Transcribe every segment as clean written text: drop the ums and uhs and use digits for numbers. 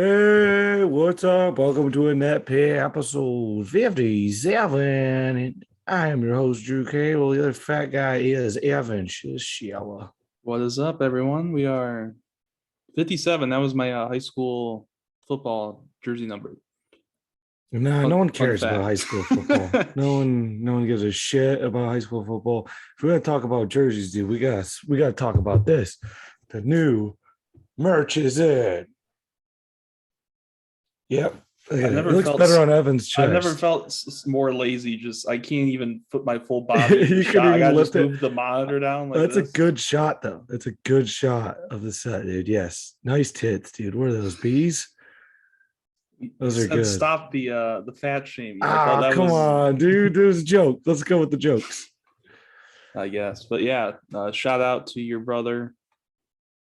Hey, what's up? Welcome to Inept Pit episode 57. And I am your host, Drew Campbell. The other fat guy is Evan Sasiela. What is up, everyone? We are 57. That was my high school football jersey number. Nah, no one cares about high fact. school football. No one gives a shit about high school football. If we're gonna talk about jerseys, dude, we gotta talk about this. The new merch is in. Yep. Look at it. It looks better on Evan's chest. I've never felt more lazy. Just I can't even put my full body in the You shot. couldn't I gotta even just lift it. move the monitor down. That's a good shot, though. That's a good shot of the set, dude. Yes, nice tits, dude. What are those, bees? Those are good. Stop the fat shaming. Come on, dude. There's a joke. Let's go with the jokes. I guess, but yeah, shout out to your brother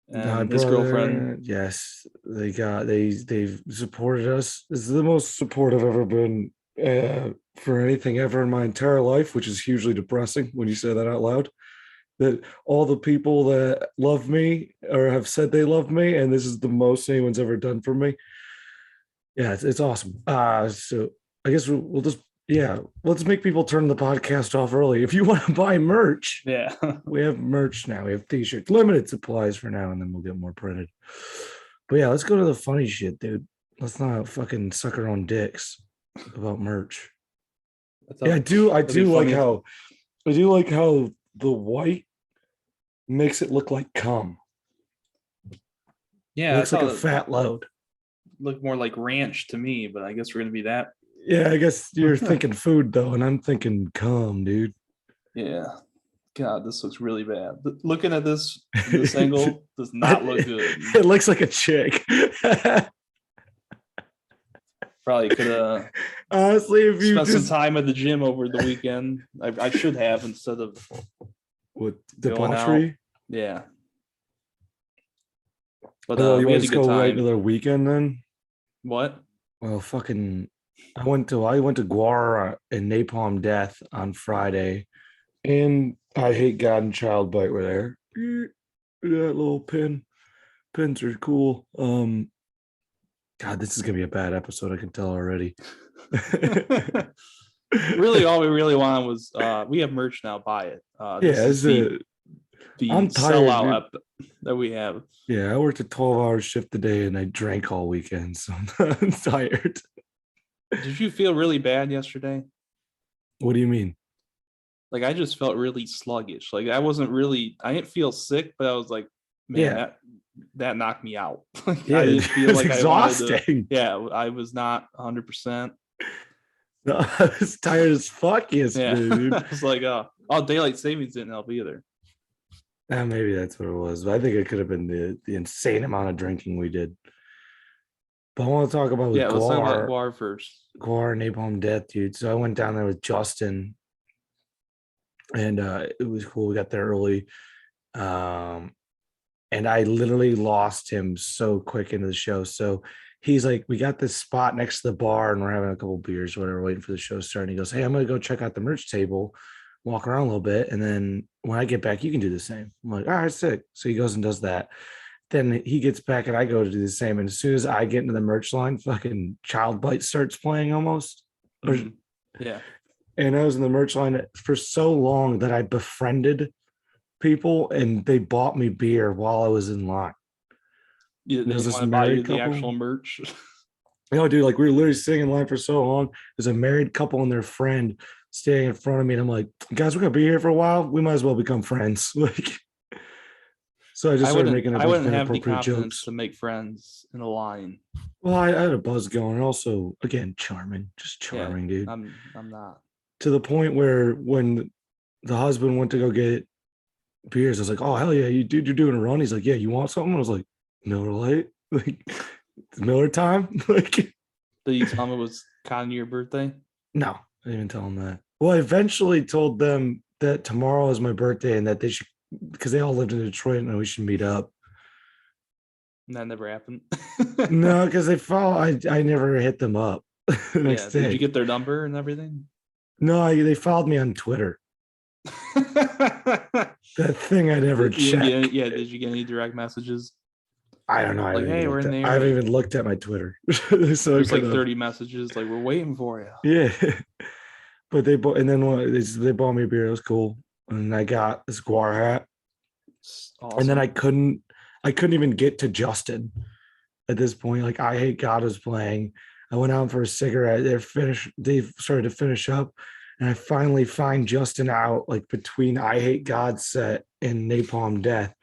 and his girlfriend. Yes, they've supported us. This is the most support I've ever been for anything ever in my entire life, which is hugely depressing when you say that out loud. That all the people that love me or have said they love me, and this is the most anyone's ever done for me. Yeah, it's awesome. So I guess we'll just let's make people turn the podcast off early. If you want to buy merch, yeah, we have merch now. We have t-shirts, limited supplies for now, and then we'll get more printed. But yeah, let's go to the funny shit, dude. Let's not fucking suck our own dicks about merch. Yeah, I do like how the white makes it look like cum. Yeah, it looks like a fat load. Look more like ranch to me, but I guess we're gonna be that. Yeah, I guess you're thinking food though, and I'm thinking cum, dude. Yeah. God, this looks really bad. Looking at this angle does not look good. It looks like a chick. Probably could have honestly, if you spent some time at the gym over the weekend. I should have instead of with debauchery. Yeah. But you want to go regular weekend then? What? Well, fucking, I went to Guar and Napalm Death on Friday, and I Hate God and Child Bite were there. That little pins are cool. God, this is gonna be a bad episode. I can tell already. Really, all we really wanted was we have merch now. Buy it. I'm tired, sellout that we have. Yeah, I worked a 12-hour shift today and I drank all weekend, so I'm tired. Did you feel really bad yesterday? What do you mean? Like, I just felt really sluggish. Like, I didn't feel sick, but I was like, man, that knocked me out. Yeah, I didn't feel like exhausting. I was not 100%. No, I was tired as fuck yesterday, dude. I was like, daylight savings didn't help either. Maybe that's what it was. But I think it could have been the insane amount of drinking we did. But I want to talk about let's talk about Guar first. Guar, Napalm Death, dude. So I went down there with Justin, and it was cool. We got there early, and I literally lost him so quick into the show. So he's like, we got this spot next to the bar, and we're having a couple beers, whatever, waiting for the show to start. And he goes, hey, I'm gonna go check out the merch table, walk around a little bit, and then when I get back, you can do the same. I'm like, all right, sick. So he goes and does that. Then he gets back and I go to do the same. And as soon as I get into the merch line, fucking Child Bite starts playing almost. Yeah. And I was in the merch line for so long that I befriended people and they bought me beer while I was in line. Yeah, they want to buy you the actual merch. Dude, like we were literally sitting in line for so long. There's a married couple and their friend standing in front of me, and I'm like, guys, we're gonna be here for a while. We might as well become friends. Like, so I just started making. I wouldn't have the confidence to make friends in a line. Well, I had a buzz going, and also, again, just charming, dude. I'm not to the point where when the husband went to go get beers, I was like, oh hell yeah, you're doing a run. He's like, yeah, you want something? I was like, Miller Lite, like it's Miller time. Like, did you tell him it was kind of your birthday? No, I didn't even tell him that. Well, I eventually told them that tomorrow is my birthday and that they should, because they all lived in Detroit, and we should meet up. And that never happened. No, because they followed. I never hit them up. The next day. Did you get their number and everything? No, they followed me on Twitter. That thing I never checked. Did you get any direct messages? I don't know. Like, hey, we're in there. I haven't even looked at my Twitter. So There's like 30 messages. Like, we're waiting for you. Yeah. But they bought, and then they bought me a beer. It was cool. And I got this Guar hat. Awesome. And then I couldn't even get to Justin at this point. Like, I Hate God was playing. I went out for a cigarette. They started to finish up. And I finally find Justin out like between I Hate God set and Napalm Death.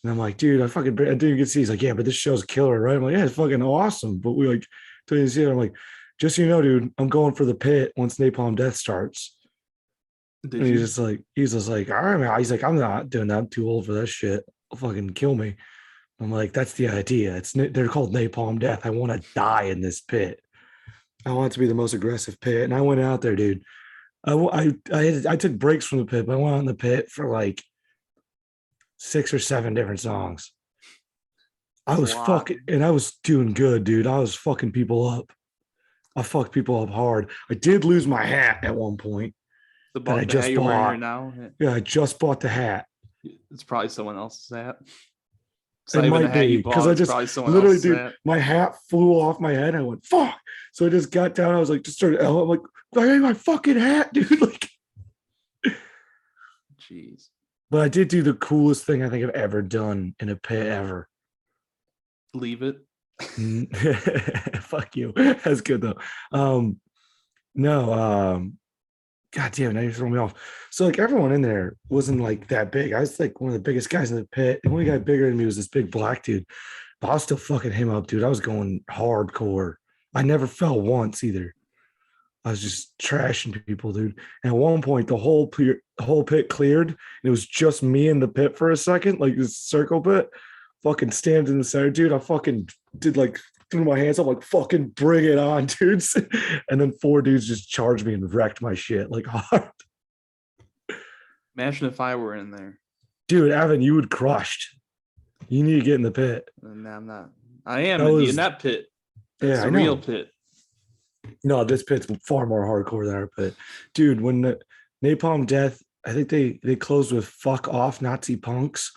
And I'm like, dude, I didn't even get to see. He's like, yeah, but this show's killer, right? I'm like, yeah, it's fucking awesome. But we like, to see it. I'm like, just so you know, dude, I'm going for the pit once Napalm Death starts. And he's just like, all right, man. He's like, I'm not doing that. I'm too old for that shit. I'll fucking kill me. I'm like, that's the idea. They're called Napalm Death. I want to die in this pit. I want it to be the most aggressive pit. And I went out there, dude. I took breaks from the pit, but I went out in the pit for like 6 or 7 different songs. I was doing good, dude. I was fucking people up. I fucked people up hard. I did lose my hat at one point. The hat you're wearing right now? Yeah, I just bought the hat. It's probably someone else's hat. It might be because I just literally, dude, my hat flew off my head. I went, fuck. So I just got down. I was like, I'm like, I hate my fucking hat, dude. Like, jeez. But I did do the coolest thing I think I've ever done in a pit ever. Leave it. Fuck you. That's good though. No, God damn, now you throw me off. So like everyone in there wasn't like that big. I was like one of the biggest guys in the pit. The only guy bigger than me was this big black dude. But I was still fucking him up, dude. I was going hardcore. I never fell once either. I was just trashing people, dude. And at one point, the whole pit cleared. And it was just me in the pit for a second, like this circle pit. Fucking stand in the center, dude. I fucking did like threw my hands up, like fucking bring it on, dudes. And then 4 dudes just charged me and wrecked my shit like hard. Imagine if I were in there, dude. Evan, you would crushed. You need to get in the pit. No, I'm not. I am in the Inept Pit. That's a real pit. No, this pit's far more hardcore than our pit, dude. When the Napalm Death, I think they closed with "Fuck Off, Nazi Punks."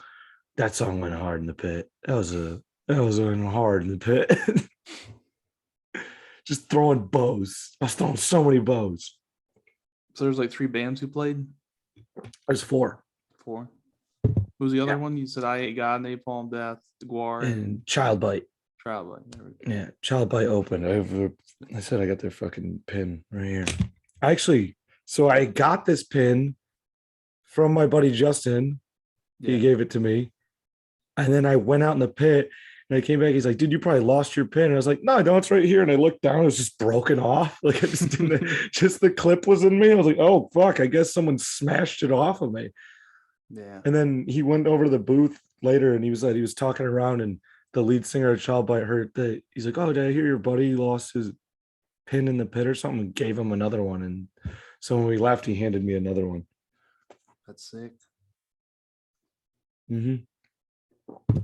That song went hard in the pit. That was going hard in the pit. Just throwing bows. I was throwing so many bows. So there's like 3 bands who played? There's 4. 4. Who's the other one? You said I Hate God, Napalm Death, Guar, and Child Bite. Child Bite. Yeah, Child Bite opened. I said I got their fucking pin right here. So I got this pin from my buddy Justin. He gave it to me. And then I went out in the pit and I came back. He's like, dude, you probably lost your pin. And I was like, no, it's right here. And I looked down, it was just broken off. Like I just didn't, just the clip was in me. I was like, oh fuck, I guess someone smashed it off of me. Yeah. And then he went over to the booth later and he was talking around, and the lead singer of Child Bite heard that. He's like, oh, did I hear your buddy lost his pin in the pit or something? And gave him another one. And so when we left, he handed me another one. That's sick. Mm-hmm.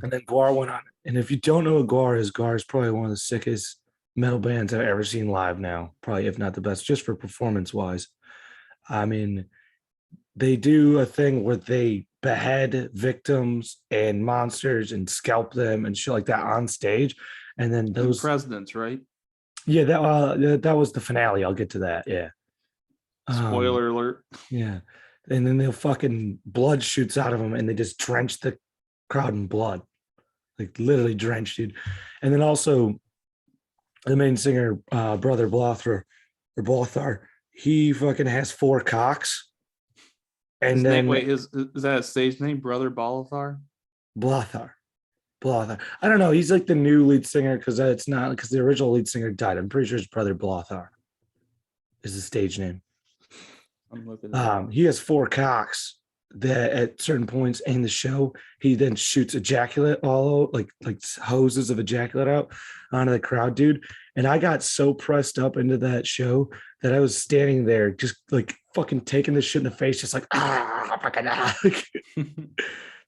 And then Guar went on. And if you don't know what Guar is probably one of the sickest metal bands I've ever seen live now. Probably, if not the best, just for performance-wise. I mean, they do a thing where they behead victims and monsters and scalp them and shit like that on stage. And then those presidents, right? Yeah, that was the finale. I'll get to that. Yeah. Spoiler alert. Yeah. And then they'll fucking blood shoots out of them and they just drench the crowd in blood. Like literally drenched, dude. And then also the main singer, Brother Blothar, he fucking has 4 cocks. And then is that a stage name? Brother Blothar? Blothar. I don't know. He's like the new lead singer because the original lead singer died. I'm pretty sure it's Brother Blothar is the stage name. I'm looking. He has 4 cocks that at certain points in the show, he then shoots ejaculate all like hoses of ejaculate out onto the crowd, dude. And I got so pressed up into that show that I was standing there just like fucking taking this shit in the face, just like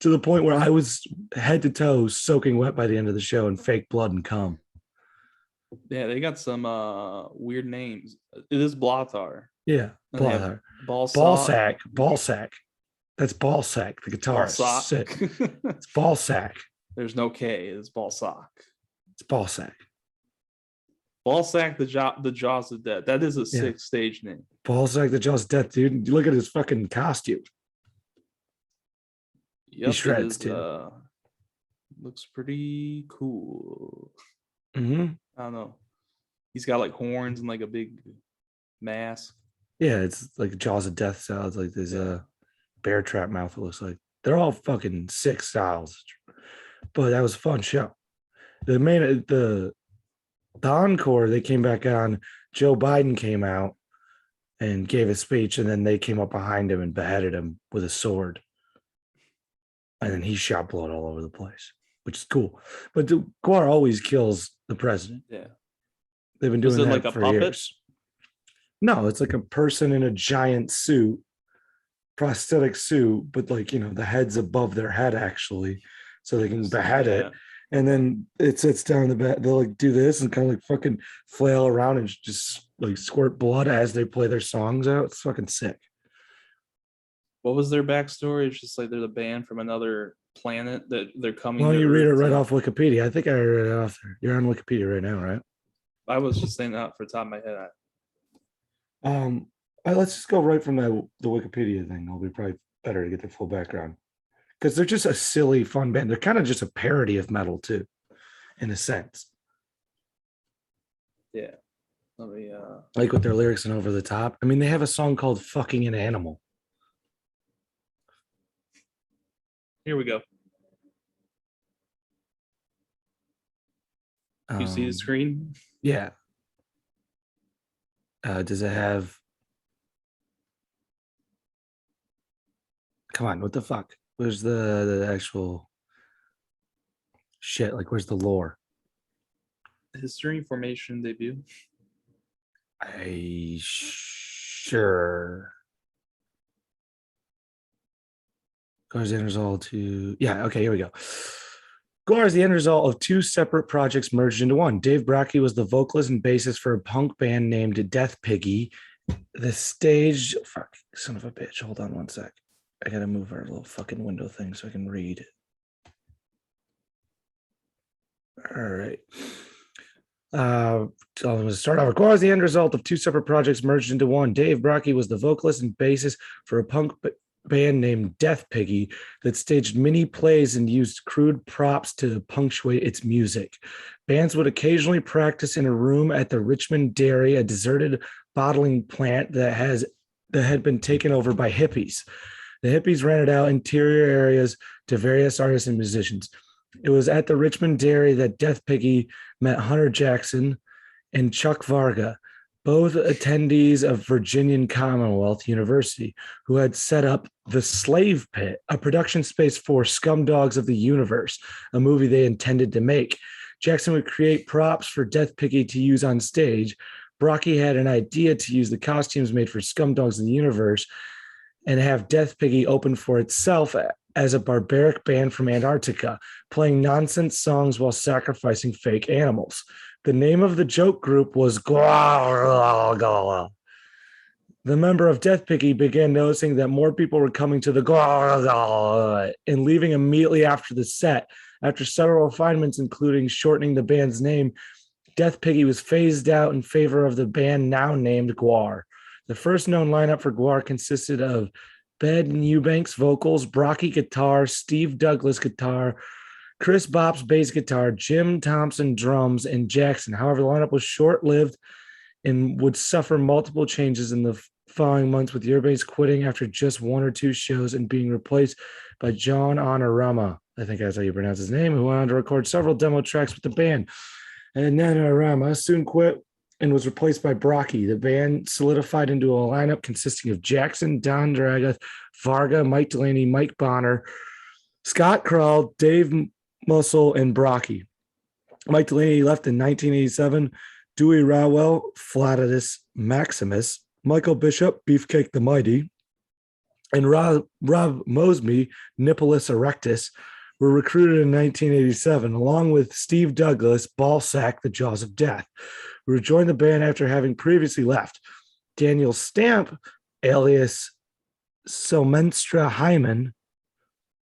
to the point where I was head to toe soaking wet by the end of the show and fake blood and cum. Yeah, they got some weird names. It is Blothar. Yeah, Blothar. Ball sack. That's Ball Sack, the guitarist. It's Ball Sack. There's no K. It's Ballsack. It's Ballsack. Ballsack, the Jaws of Death. That is a sick stage name. Ballsack, the Jaws of Death, dude. You look at his fucking costume. Yep, he shreds too. Looks pretty cool. Mm-hmm. I don't know. He's got like horns and like a big mask. Yeah, it's like Jaws of Death sounds like there's a bear trap mouth. It looks like they're all fucking sick styles, but that was a fun show. The encore, they came back on. Joe Biden came out and gave a speech, and then they came up behind him and beheaded him with a sword, and then he shot blood all over the place, which is cool. But Guar always kills the president. Yeah, they've been doing that like a for puppet? years. No, it's like a person in a giant suit, prosthetic suit, but like, the head's above their head actually, so they can behead it. And then it sits down in the back. They'll like do this and kind of like fucking flail around and just like squirt blood as they play their songs out. It's fucking sick. What was their backstory? It's just like they're the band from another planet that they're coming. Well, you read it right off Wikipedia. I think I read it off there. You're on Wikipedia right now, right? I was just saying that for the top of my head. Let's just go right from the Wikipedia thing. It'll be probably better to get the full background, because they're just a silly, fun band. They're kind of just a parody of metal too, in a sense. Yeah. Let me like with their lyrics and over the top. I mean, they have a song called "Fucking an Animal." Here we go. You see the screen? Yeah. Does it have? Come on, what the fuck? Where's the actual shit? Like, where's the lore? History, formation, debut. Sure. Guar's the end result to okay, here we go. Guar is the end result of two separate projects merged into one. Dave Brockie was the vocalist and bassist for a punk band named Death Piggy. The stage, fuck, son of a bitch. Hold on one sec. I gotta move our little fucking window thing so I can read. All right. So I'm going to start off. Guar is the end result of two separate projects merged into one. Dave Brockie was the vocalist and bassist for a punk band named Death Piggy that staged mini plays and used crude props to punctuate its music. Bands would occasionally practice in a room at the Richmond Dairy, a deserted bottling plant that had been taken over by hippies. The hippies rented out interior areas to various artists and musicians. It was at the Richmond Dairy that Death Piggy met Hunter Jackson and Chuck Varga, both attendees of Virginia Commonwealth University, who had set up the Slave Pit, a production space for Scumdogs of the Universe, a movie they intended to make. Jackson would create props for Death Piggy to use on stage. Brockie had an idea to use the costumes made for Scumdogs of the Universe and have Death Piggy open for itself as a barbaric band from Antarctica, playing nonsense songs while sacrificing fake animals. The name of the joke group was Guar. The member of Death Piggy began noticing that more people were coming to the Guar and leaving immediately after the set. After several refinements, including shortening the band's name, Death Piggy was phased out in favor of the band now named Guar. The first known lineup for Guar consisted of Ben Eubanks vocals, Brockie guitar, Steve Douglas guitar, Chris Bops bass guitar, Jim Thompson drums, and Jackson. However, the lineup was short-lived and would suffer multiple changes in the following months, with Eubanks quitting after just one or two shows and being replaced by John Honorama. I think that's how you pronounce his name, who went on to record several demo tracks with the band. And then Honorama soon quit and was replaced by Brockie. The band solidified into a lineup consisting of Jackson, Don Dragath, Varga, Mike Delaney, Mike Bonner, Scott Krall, Dave Muscle, and Brockie. Mike Delaney left in 1987. Dewey Rowell, Flatus Maximus, Michael Bishop, Beefcake the Mighty, and Rob Mosby, Nippolis Erectus, were recruited in 1987, along with Steve Douglas, Ballsack, the Jaws of Death, who rejoined the band after having previously left. Daniel Stamp, alias Silmenstra Hyman,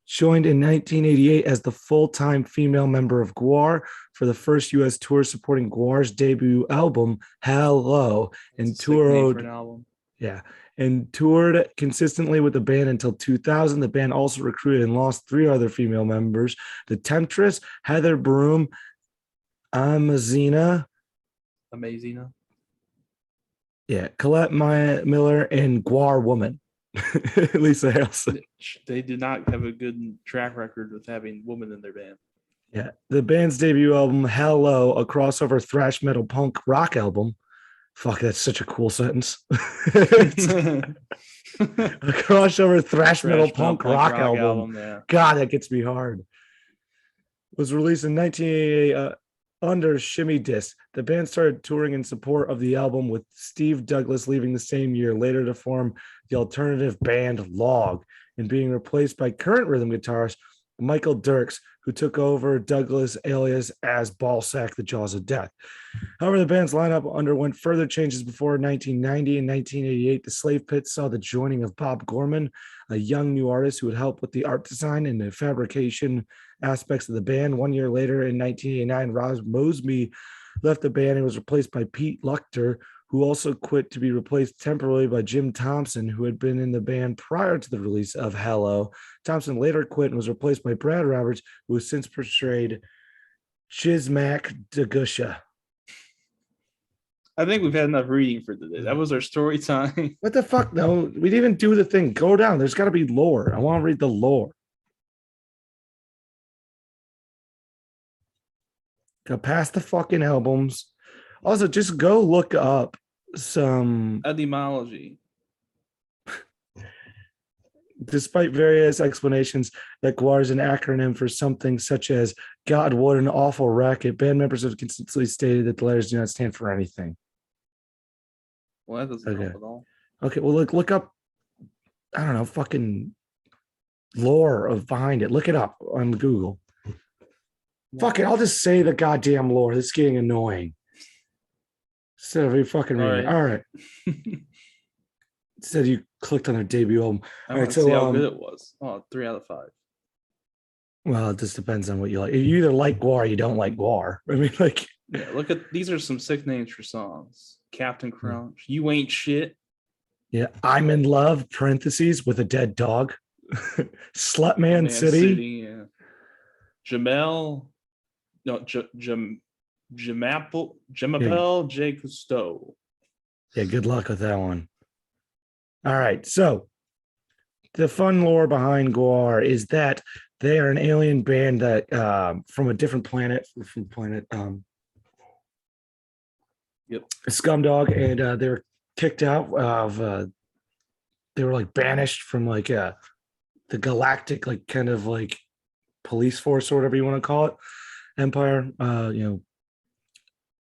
Joined in 1988 as the full-time female member of GWAR for the first U.S. tour supporting GWAR's debut album, Hello, and toured. Yeah, and toured consistently with the band until 2000. The band also recruited and lost 3 other female members: the Temptress, Heather Broom, Amazina, yeah, Colette Miller, and GWAR Woman. Lisa Harrelson. They did not have a good track record with having women in their band. Yeah, the band's debut album, Hello, a crossover thrash metal punk rock album. Fuck, that's such a cool sentence. A crossover thrash metal punk rock album. Yeah. God, that gets me hard. Was released in 1988 under Shimmy Disc. The band started touring in support of the album, with Steve Douglas leaving the same year, later to form the alternative band Log and being replaced by current rhythm guitarist Michael Dirks, who took over Douglas' alias as Ballsack, the Jaws of Death. However, the band's lineup underwent further changes before 1990 and 1988. The Slave Pit saw the joining of Bob Gorman, a young new artist who would help with the art design and the fabrication aspects of the band. 1 year later, in 1989, Rob Mosby left the band and was replaced by Pete Luchter, who also quit to be replaced temporarily by Jim Thompson, who had been in the band prior to the release of Hello. Thompson later quit and was replaced by Brad Roberts, who has since portrayed Chizmac Degusha. I think we've had enough reading for today. That was our story time. What the fuck? No, we didn't even do the thing. Go down. There's got to be lore. I want to read the lore. Go past the fucking albums. Also, just go look up some etymology. Despite various explanations that GWAR is an acronym for something such as God, what an awful racket, band members have consistently stated that the letters do not stand for anything. Well, that doesn't help at all. Okay, well, look up, I don't know, fucking lore of behind it. Look it up on Google. Fuck it, I'll just say the goddamn lore. This is getting annoying. Instead of you fucking reading it. All right. Said you clicked on their debut album. All right, so see how good it was. Oh, 3 out of 5. Well, it just depends on what you like. You either like GWAR or you don't like GWAR. I mean, like, yeah, look at these are some sick names for songs. Captain Crunch, You Ain't Shit. Yeah, I'm in Love, parentheses, with a dead dog. Slutman City. Yeah. Jamel, no, Jamapel, J. Cousteau. Yeah, good luck with that one. All right, so the fun lore behind GWAR is that they are an alien band that from a different planet, Scumdog, and they were kicked out of. They were like banished from like the galactic, like kind of like police force or whatever you want to call it, empire.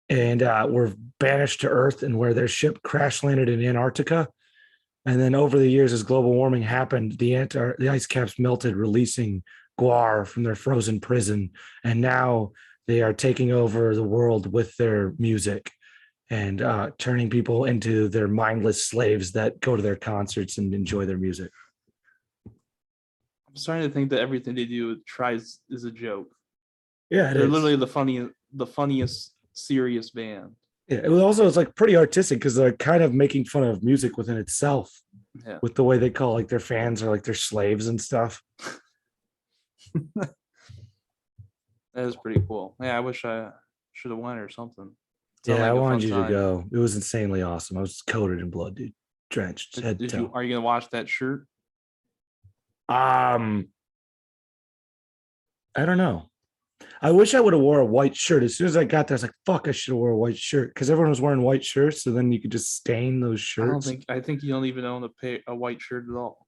And were banished to Earth, and where their ship crash landed in Antarctica. And then over the years, as global warming happened, the ice caps melted, releasing GWAR from their frozen prison. And now they are taking over the world with their music and turning people into their mindless slaves that go to their concerts and enjoy their music. I'm starting to think that everything they do tries is a joke. Yeah, they're literally the funniest serious band. Yeah, it's like pretty artistic because they're kind of making fun of music within itself. Yeah. With the way they call like their fans are like their slaves and stuff. That is pretty cool. Yeah, I wish I should have went or something. Yeah, I wanted you to go. It was insanely awesome. I was coated in blood, dude. Drenched. Are you gonna wash that shirt? I don't know. I wish I would have wore a white shirt. As soon as I got there, I was like, fuck, I should have wore a white shirt. Because everyone was wearing white shirts, so then you could just stain those shirts. I think you don't even own a white shirt at all.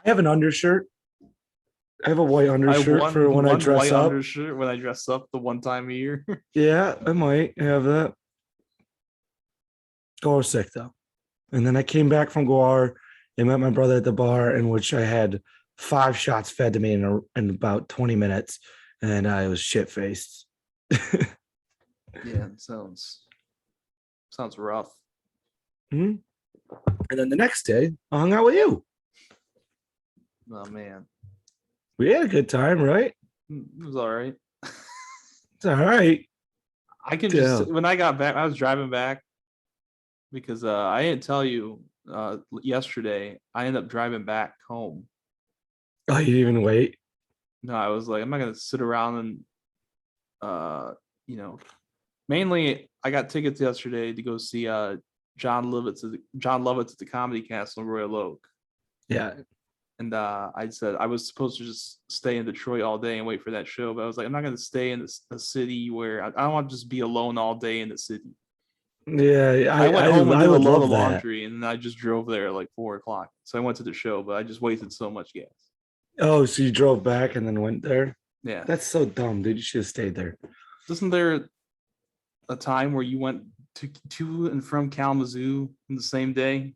I have an undershirt. I have a white undershirt for when I dress up. Undershirt when I dress up the one time a year. Yeah, I might have that. GWAR was sick though. And then I came back from GWAR and met my brother at the bar, in which I had 5 shots fed to me in about 20 minutes, and I was shit-faced. Yeah, it sounds rough. Mm-hmm. And then the next day, I hung out with you. Oh man, We had a good time, right? it was all right. It's all right. I can Yeah. just when I got back, I was driving back because I didn't tell you yesterday. I ended up driving back home. Oh, you didn't even wait? No, I was like, I'm not gonna sit around and uh, you know, mainly I got tickets yesterday to go see John Lovitz at the Comedy Castle in Royal Oak. Yeah. And I said I was supposed to just stay in Detroit all day and wait for that show, but I was like, I'm not going to stay in a city where I don't want to just be alone all day in the city. Yeah. I went home and I did a would load love of that. laundry, and then I just drove there at like 4 o'clock. So I went to the show, but I just wasted so much gas. Oh, so you drove back and then went there? Yeah. That's so dumb, dude. You should have stayed there. Isn't there a time where you went to and from Kalamazoo in the same day?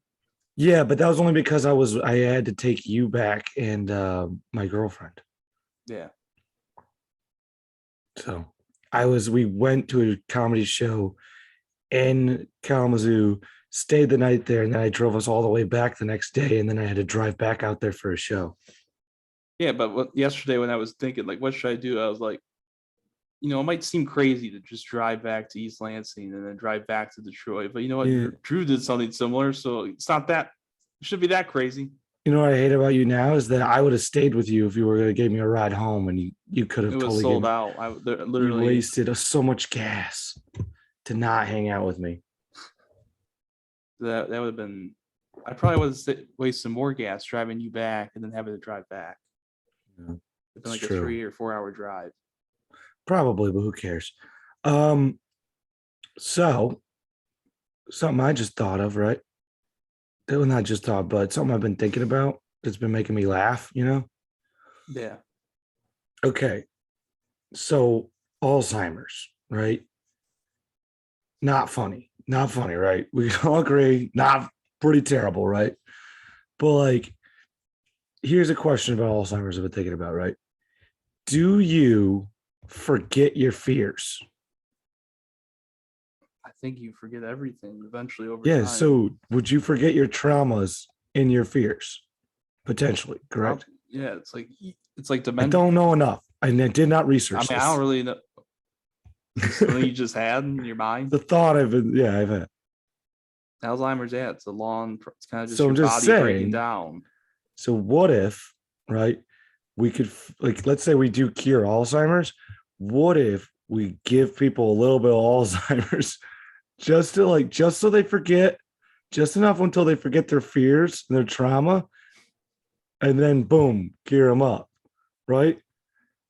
Yeah, but that was only because I had to take you back and my girlfriend. Yeah. So we went to a comedy show in Kalamazoo, stayed the night there, and then I drove us all the way back the next day, and then I had to drive back out there for a show. Yeah, but yesterday when I was thinking like, what should I do? I was like, it might seem crazy to just drive back to East Lansing and then drive back to Detroit, but you know what? Yeah. Drew did something similar, so it should be that crazy. You know what I hate about you now is that I would have stayed with you if you were going to give me a ride home, and you could have It was totally sold given, out. you Literally wasted so much gas to not hang out with me. that would have been. I probably would have wasted more gas driving you back and then having to drive back. Yeah, It's been like true. a 3 or 4 hour drive. Probably, but who cares? So something I just thought of, right? Well, not just thought, but something I've been thinking about that's been making me laugh, Yeah. Okay. So Alzheimer's, right? Not funny. Not funny, right? We can all agree, not pretty terrible, right? But like, here's a question about Alzheimer's I've been thinking about, right? Do you forget your fears? I think you forget everything eventually over Yeah. time. So would you forget your traumas in your fears? Potentially, correct? Yeah, it's like I dementia. don't know enough. I did not research I this. I don't really know. Something you just had in your mind. The thought I've had. Alzheimer's, yeah, it's it's kind of just So your I'm just body breaking saying. down. So what if, right? We could let's say we do cure Alzheimer's. What if we give people a little bit of Alzheimer's just so they forget just enough until they forget their fears and their trauma, and then boom, gear them up, right?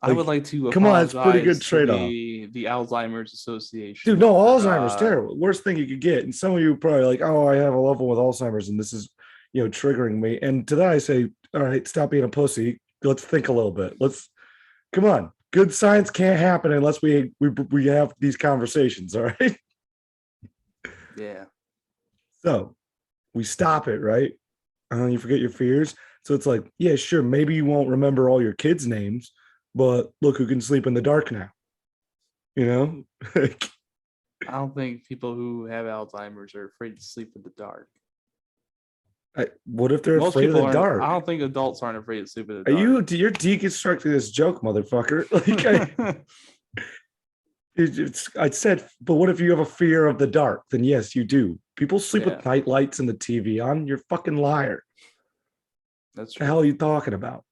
I would like to come on, it's a pretty good apologize to trade-off. the Alzheimer's Association. Dude, no, Alzheimer's terrible. Worst thing you could get. And some of you probably like, oh, I have a loved one with Alzheimer's, and this is triggering me. And to that I say, all right, stop being a pussy. Let's think a little bit. Come on. Good science can't happen unless we have these conversations. All right. Yeah. So we stop it, right? You forget your fears. So it's like, yeah, sure, maybe you won't remember all your kids' names, but look who can sleep in the dark now. I don't think people who have Alzheimer's are afraid to sleep in the dark. What if they're afraid of the dark? I don't think adults aren't afraid to sleep in the dark. You're deconstructing this joke, motherfucker. I said, but what if you have a fear of the dark? Then yes, you do. People sleep with night lights and the TV on. You're a fucking liar. That's true. What the hell are you talking about?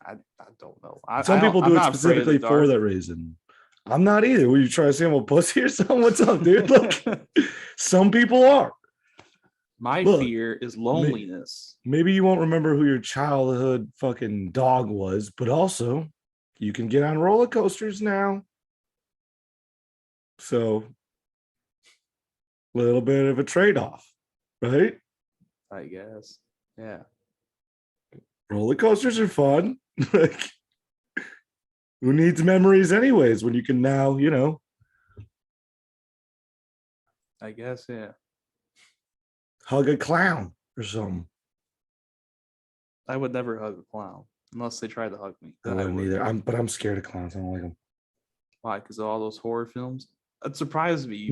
I don't know. Some people do it specifically for that reason. I'm not either. Were you trying to say I'm a pussy or something? What's up, dude? Look, some people are. My fear is loneliness. Maybe you won't remember who your childhood fucking dog was, but also you can get on roller coasters now. So, a little bit of a trade-off, right? I guess. Yeah. Roller coasters are fun. Who needs memories anyways when you can now, I guess, yeah. Hug a clown or something. I would never hug a clown unless they try to hug me. I wouldn't either. I'm scared of clowns. I don't like them. Why? Because of all those horror films? That surprised me.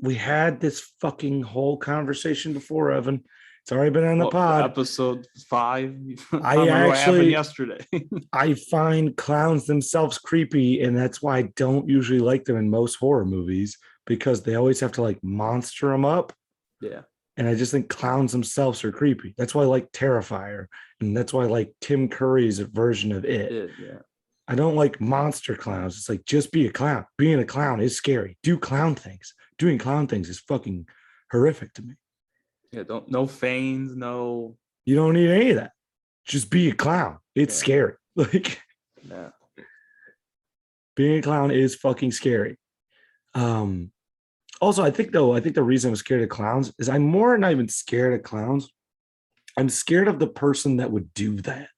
We had this fucking whole conversation before, Evan. It's already been on the What, pod. episode 5? I I remember what happened actually, yesterday. I find clowns themselves creepy, and that's why I don't usually like them in most horror movies because they always have to like monster them up. Yeah. And I just think clowns themselves are creepy. That's why I like Terrifier, and that's why I like Tim Curry's version of it. Yeah. I don't like monster clowns. It's like just be a clown. Being a clown is scary. Do clown things. Doing clown things is fucking horrific to me. Yeah. No feigns, no. You don't need any of that. Just be a clown. It's scary. Like Yeah. being a clown is fucking scary. Also, I think the reason I'm scared of clowns is I'm more not even scared of clowns. I'm scared of the person that would do that.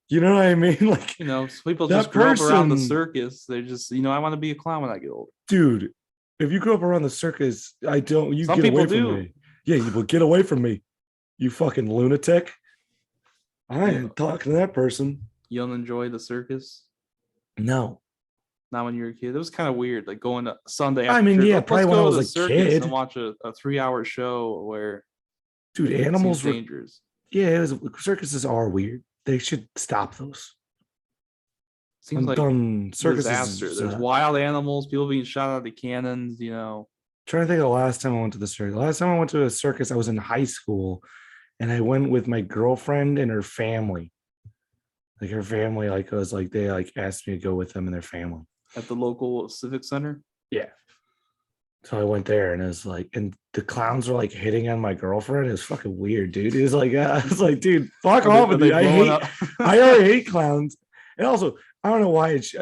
You know what I mean? Like, people that just grow up around the person- circus. They're just, I want to be a clown when I get older. dude, if you grew up around the circus, you Some get away people from do. me. Yeah, you will get away from me. You fucking lunatic. I ain't talking to that person. You don't enjoy the circus? No. Not when you were a kid. It was kind of weird, like going to Sunday I after mean, church. yeah, Let's probably when go I to was the a circus kid. and watch a 3-hour show where Dude, it animals seems were dangerous. Yeah, circuses are weird. They should stop those. Seems like Circuses. disaster. There's wild animals, people being shot out of cannons, Trying to think of the last time I went to the circus. The last time I went to a circus, I was in high school, and I went with my girlfriend and her family. Like her family, like was like they like asked me to go with them and their family. At the local civic center. Yeah. So I went there, and it was like, and the clowns were like hitting on my girlfriend. It was fucking weird, dude. It was like, I was like, dude, fuck off with me. I already hate clowns. And also, I don't know why it's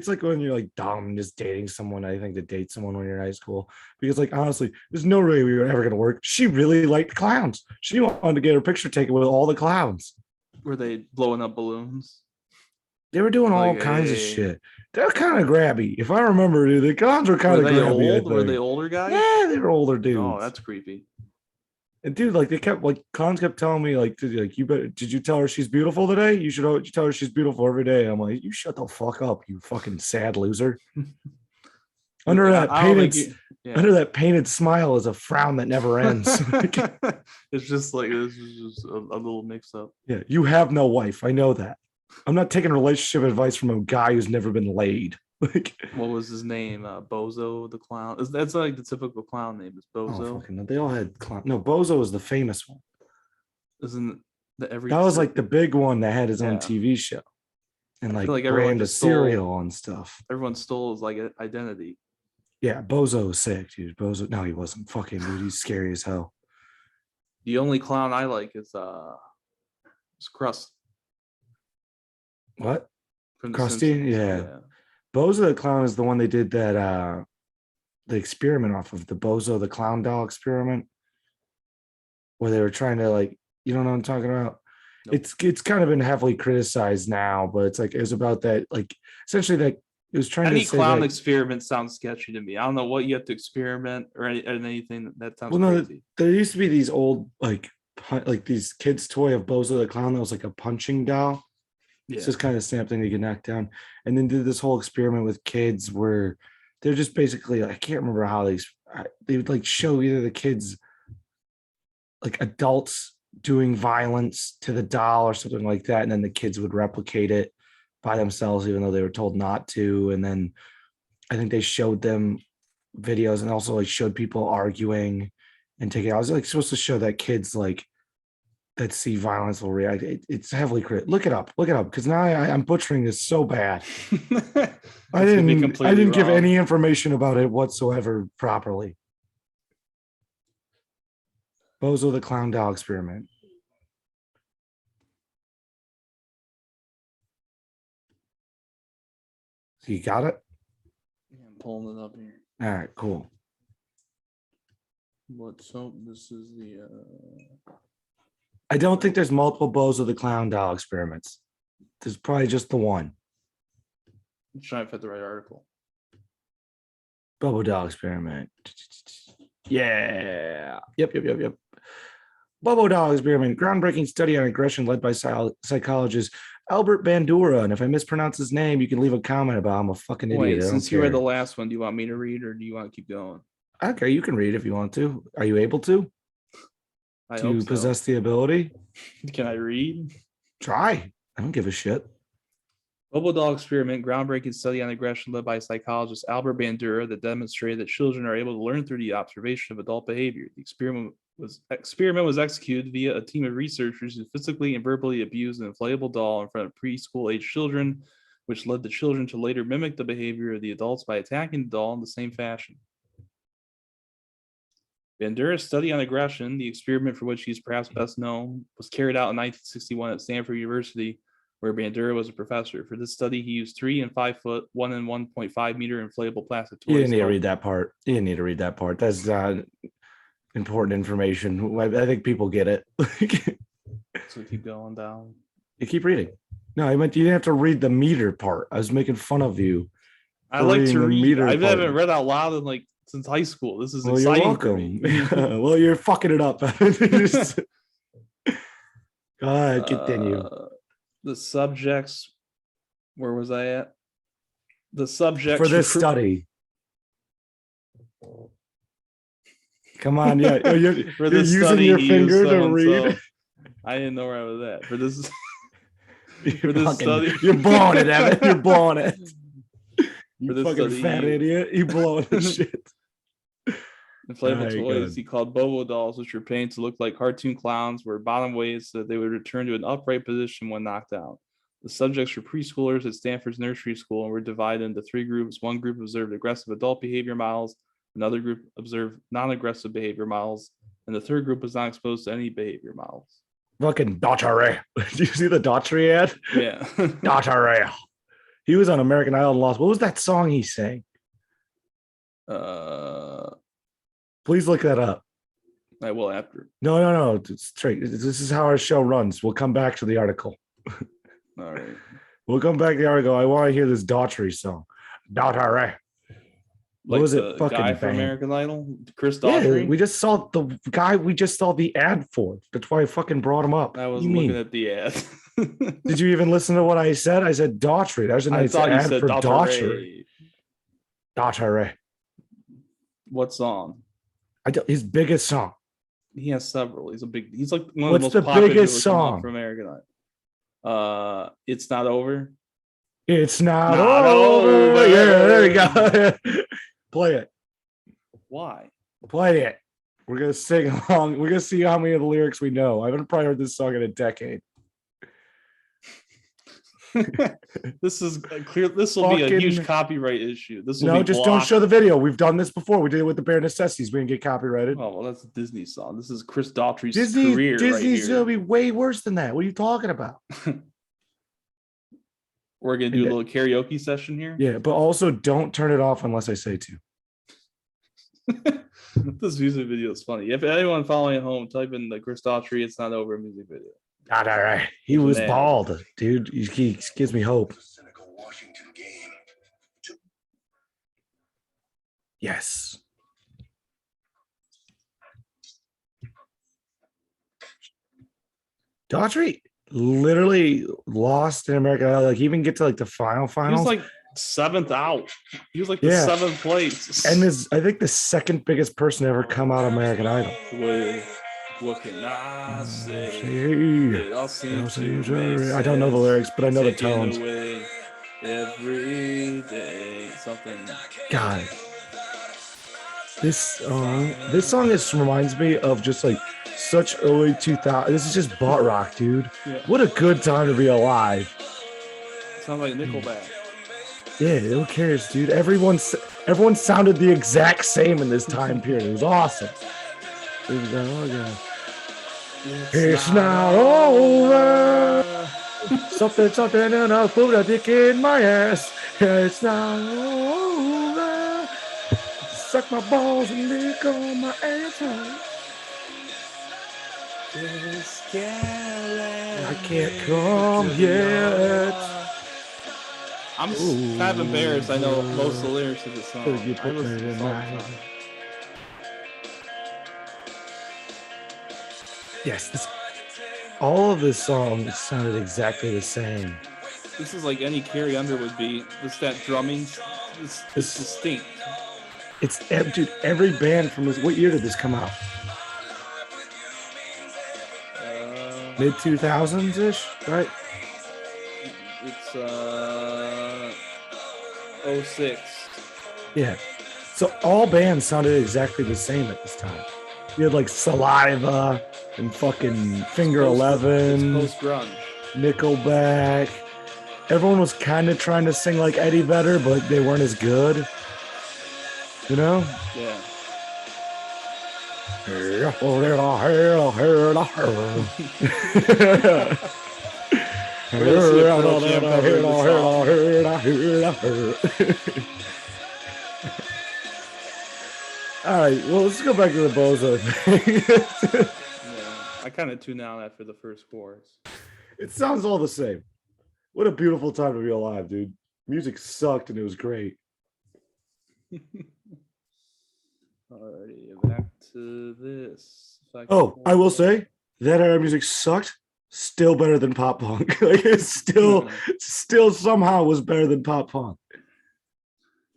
like when you're like dumb just dating someone. I think to date someone when you're in high school, because like honestly, there's no way we were ever gonna work. She really liked clowns. She wanted to get her picture taken with all the clowns. Were they blowing up balloons? They were doing all kinds of shit. They're kind of grabby. If I remember, dude, the clowns were kind of grabby. Old? Were they older guys? Yeah, they were older dudes. Oh, that's creepy. And dude, like they kept like clowns kept telling me like you better, did you tell her she's beautiful today? You should tell her she's beautiful every day. I'm like, you shut the fuck up, you fucking sad loser. Under that painted smile is a frown that never ends. It's just like this is just a little mix up. Yeah, you have no wife. I know that. I'm not taking relationship advice from a guy who's never been laid. Like, what was his name? Bozo the clown. That's like the typical clown name is Bozo. Oh, they all had clown. No, Bozo was the famous one. Isn't that was like the big one that had his own TV show and like brand of cereal and stuff. Everyone stole his like identity. Yeah, Bozo was sick, dude. Bozo, no, he wasn't. Fucking dude, he's scary as hell. The only clown I like is Crust. What? Krusty? Yeah. Bozo the Clown is the one they did that the experiment off of, the Bozo the Clown doll experiment, where they were trying to like, you don't know what I'm talking about? Nope. It's kind of been heavily criticized now, but it's like it was about that, like essentially that it was trying any to say clown experiment sounds sketchy to me. I don't know what you have to experiment or anything that sounds crazy. There used to be these old like these kids' toy of Bozo the Clown that was like a punching doll. Yeah. It's just kind of the same thing you can knock down. And then did this whole experiment with kids where they're just basically, I can't remember how they would like show either the kids, like adults doing violence to the doll or something like that. And then the kids would replicate it by themselves, even though they were told not to. And then I think they showed them videos and also like showed people arguing and taking, I was like supposed to show that kids like, that see violence will react. It's heavily critical. Look it up because now I'm butchering this so bad. I didn't give any information about it whatsoever properly. Bozo the Clown doll experiment. So you got it? Yeah, I'm pulling it up here. All right, cool. So this is the I don't think there's multiple Bozo the Clown doll experiments. There's probably just the one. I'm trying to fit the right article. Bobo doll experiment. Yeah. Yep. Bobo doll experiment. Groundbreaking study on aggression led by psychologist Albert Bandura. And if I mispronounce his name, you can leave a comment about I'm a fucking idiot. Wait, since you read the last one, do you want me to read or do you want to keep going? Okay, you can read if you want to. Are you able to? I Do you hope so. possess the ability? Can I read? Try. I don't give a shit. Bobo doll experiment, groundbreaking study on aggression led by psychologist Albert Bandura that demonstrated that children are able to learn through the observation of adult behavior. The experiment was executed via a team of researchers who physically and verbally abused an inflatable doll in front of preschool-age children, which led the children to later mimic the behavior of the adults by attacking the doll in the same fashion. Bandura's study on aggression, the experiment for which he is perhaps best known, was carried out in 1961 at Stanford University, where Bandura was a professor. For this study, he used 3 and 5 foot, 1 and 1.5 meter inflatable plastic toys. You didn't need to read that part. You didn't need to read that part. That's not important information. I think people get it. So keep going down. You keep reading. No, I meant you didn't have to read the meter part. I was making fun of you. I like to read. I part. haven't read out loud in like since high school. This is Well, exciting. You're welcome. For me. Well, you're fucking it up. Go ahead, continue. The subjects. Where was I at? The subjects For this study. Come on, yeah. For You're this using study, your he finger used to so-and-so. read. I didn't know where I was at. For this. You're, this fucking, study. You're blowing it, Evan. You're blowing it. You For this fucking study, fat idiot. You blowing this shit. Inflatable Alright, toys good. he called Bobo dolls, which were painted to look like cartoon clowns, were bottom ways so that they would return to an upright position when knocked out. The subjects were preschoolers at Stanford's nursery school and were divided into 3 groups. One group observed aggressive adult behavior models, another group observed non-aggressive behavior models, and the third group was not exposed to any behavior models. Fucking Daughtry. Did you see the Daughtry ad? Yeah. Daughtry. He was on American Idol and lost. What was that song he sang? Please look that up. I will after. No. It's straight. This is how our show runs. We'll come back to the article. All right. We'll come back to the article. I want to hear this Daughtry song. Daughtry. What Like was the it? Fucking guy from bang. American Idol, Chris Yeah, Daughtry. we just saw the guy. We just saw the ad for. That's why I fucking brought him up. I was What do you looking mean? at the ad. Did you even listen to what I said? I said Daughtry. There's a I nice thought you ad said for Daughtry. Daughtry. What song? His biggest song. He has several. He's like one What's of the the most popular biggest people to come up song? from American Idol. It's Not Over. It's not, Not over. over. Yeah, there we go. Play it. Why? Play it. We're gonna sing along. We're gonna see how many of the lyrics we know. I haven't probably heard this song in a decade. This is clear. This will be a huge Fucking- copyright issue. This will No, be just don't blocked. show the video. We've done this before. We did it with the Bare Necessities. We didn't get copyrighted. Oh well, that's a Disney song. This is Chris Daughtry's Disney's career Disney's right gonna here. be way worse than that. What are you talking about? We're gonna do a little karaoke session here. Yeah, but also don't turn it off unless I say to. This music video is funny. If anyone following at home, type in the Chris Daughtry "It's Not Over" music video. All right. He was bald, dude. He gives me hope. Yes. Daughtry literally lost in American Idol. Like, he even get to like the He finals. was like 7th out. He was like the Yeah. 7th place. And is I think the second biggest person to ever come out of American Idol. What can I say? Hey. It all seems to make I don't know the lyrics, but I know the Taken tones. away every day, something. God. This song just reminds me of just like such early 2000. This is just butt rock, dude. Yeah. What a good time to be alive. Sounds like Nickelback. Yeah, who cares, dude? Everyone sounded the exact same in this time period. It was awesome. It was, oh god. It's not over. Something, and I'll put a dick in my ass. It's not over. Suck my balls and lick on my asshole. I can't come yet. I'm kind of embarrassed. I know most of the lyrics of the song. You I put listen it to in this all the my- time. Yes, all of this song sounded exactly the same. This is like any Carrie Underwood beat. This that drumming. It's distinct. It's dude. Every band from this. What year did this come out? Mid 2000s ish, right? It's 06. Yeah. So all bands sounded exactly the same at this time. You had like Saliva and fucking Finger It's 11, post grunge. Nickelback. Everyone was kind of trying to sing like Eddie Vedder, but they weren't as good. You know? Yeah. We're gonna see a Pearl Jam cover of the song. All right, well, let's go back to the Bozo thing. Yeah, I kind of tune out after the first chorus. It sounds all the same. What a beautiful time to be alive, dude. Music sucked and it was great. Alrighty, back to this. Oh, I will say that era music sucked. Still better than pop punk. Like it's still somehow was better than pop punk.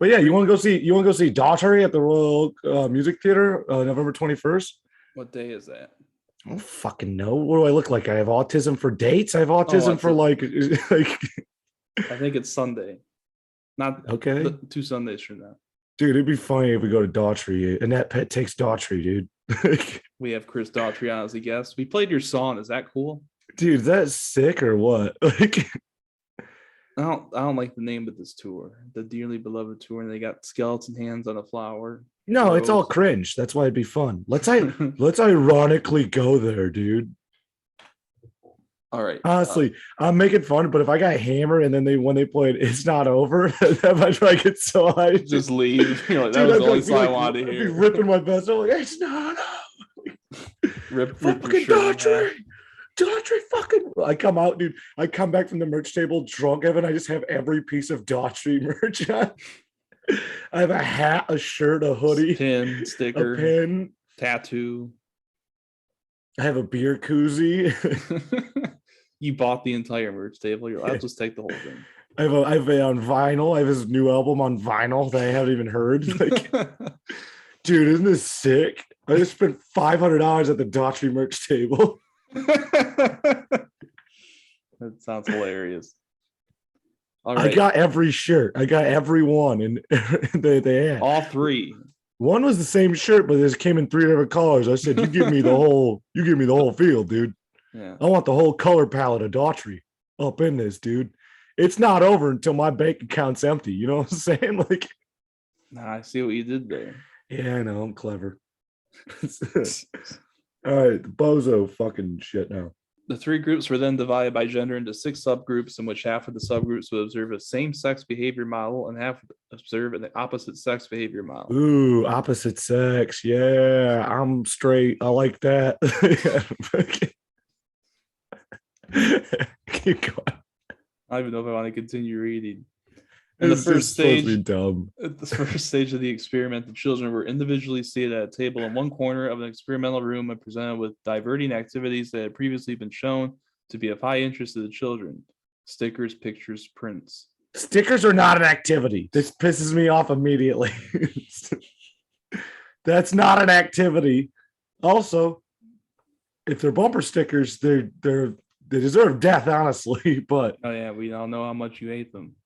But yeah, you want to go see Daughtry at the Royal Music Theater November 21st? What day is that? I don't fucking know. What do I look like? I have autism for dates. I have autism for like I think it's Sunday. Not okay. 2 Sundays from now. Dude, it'd be funny if we go to Daughtry. Inept Pit takes Daughtry, dude. We have Chris Daughtry on as a guest. We played your song. Is that cool? Dude, is that sick or what? Like I don't like the name of this tour, the Dearly Beloved Tour, and they got skeleton hands on a flower. no, it's all cringe. That's why it'd be fun. Let's ironically go there, dude. All right. Honestly, I'm making fun, but if I got hammered and then when they played It's Not Over, that might like get so high. Just leave. That was the only song I wanted to hear. I'd be ripping my vest. I'm like, it's not over. Rip fucking Daughtry. Daughtry fucking. I come out, dude. I come back from the merch table drunk, Evan. I just have every piece of Daughtry merch on. I have a hat, a shirt, a hoodie, pin, sticker, a pin, tattoo. I have a beer koozie. You bought the entire merch table. You're like, I'll just take the whole thing. I have a on vinyl. I have his new album on vinyl that I haven't even heard. Like, dude, isn't this sick? I just spent $500 at the Daughtry merch table. That sounds hilarious. All right. I got every shirt. I got every one, and they had all 3. One was the same shirt, but it came in 3 different colors. I said, "You give me the whole field, dude. Yeah. I want the whole color palette of Daughtry up in this, dude. It's not over until my bank account's empty. You know what I'm saying? Like, nah, I see what you did there. Yeah, I know. I'm clever. All right, the bozo fucking shit now. The 3 groups were then divided by gender into 6 subgroups, in which half of the subgroups would observe a same-sex behavior model and half would observe an opposite-sex behavior model. Ooh, opposite sex. Yeah, I'm straight. I like that. Keep going. I don't even know if I want to continue reading. At the first stage of the experiment, the children were individually seated at a table in one corner of an experimental room and presented with diverting activities that had previously been shown to be of high interest to the children. Stickers, pictures, prints. Stickers are not an activity. This pisses me off immediately. That's not an activity. Also, if they're bumper stickers, they deserve death, honestly. But oh yeah, we all know how much you hate them.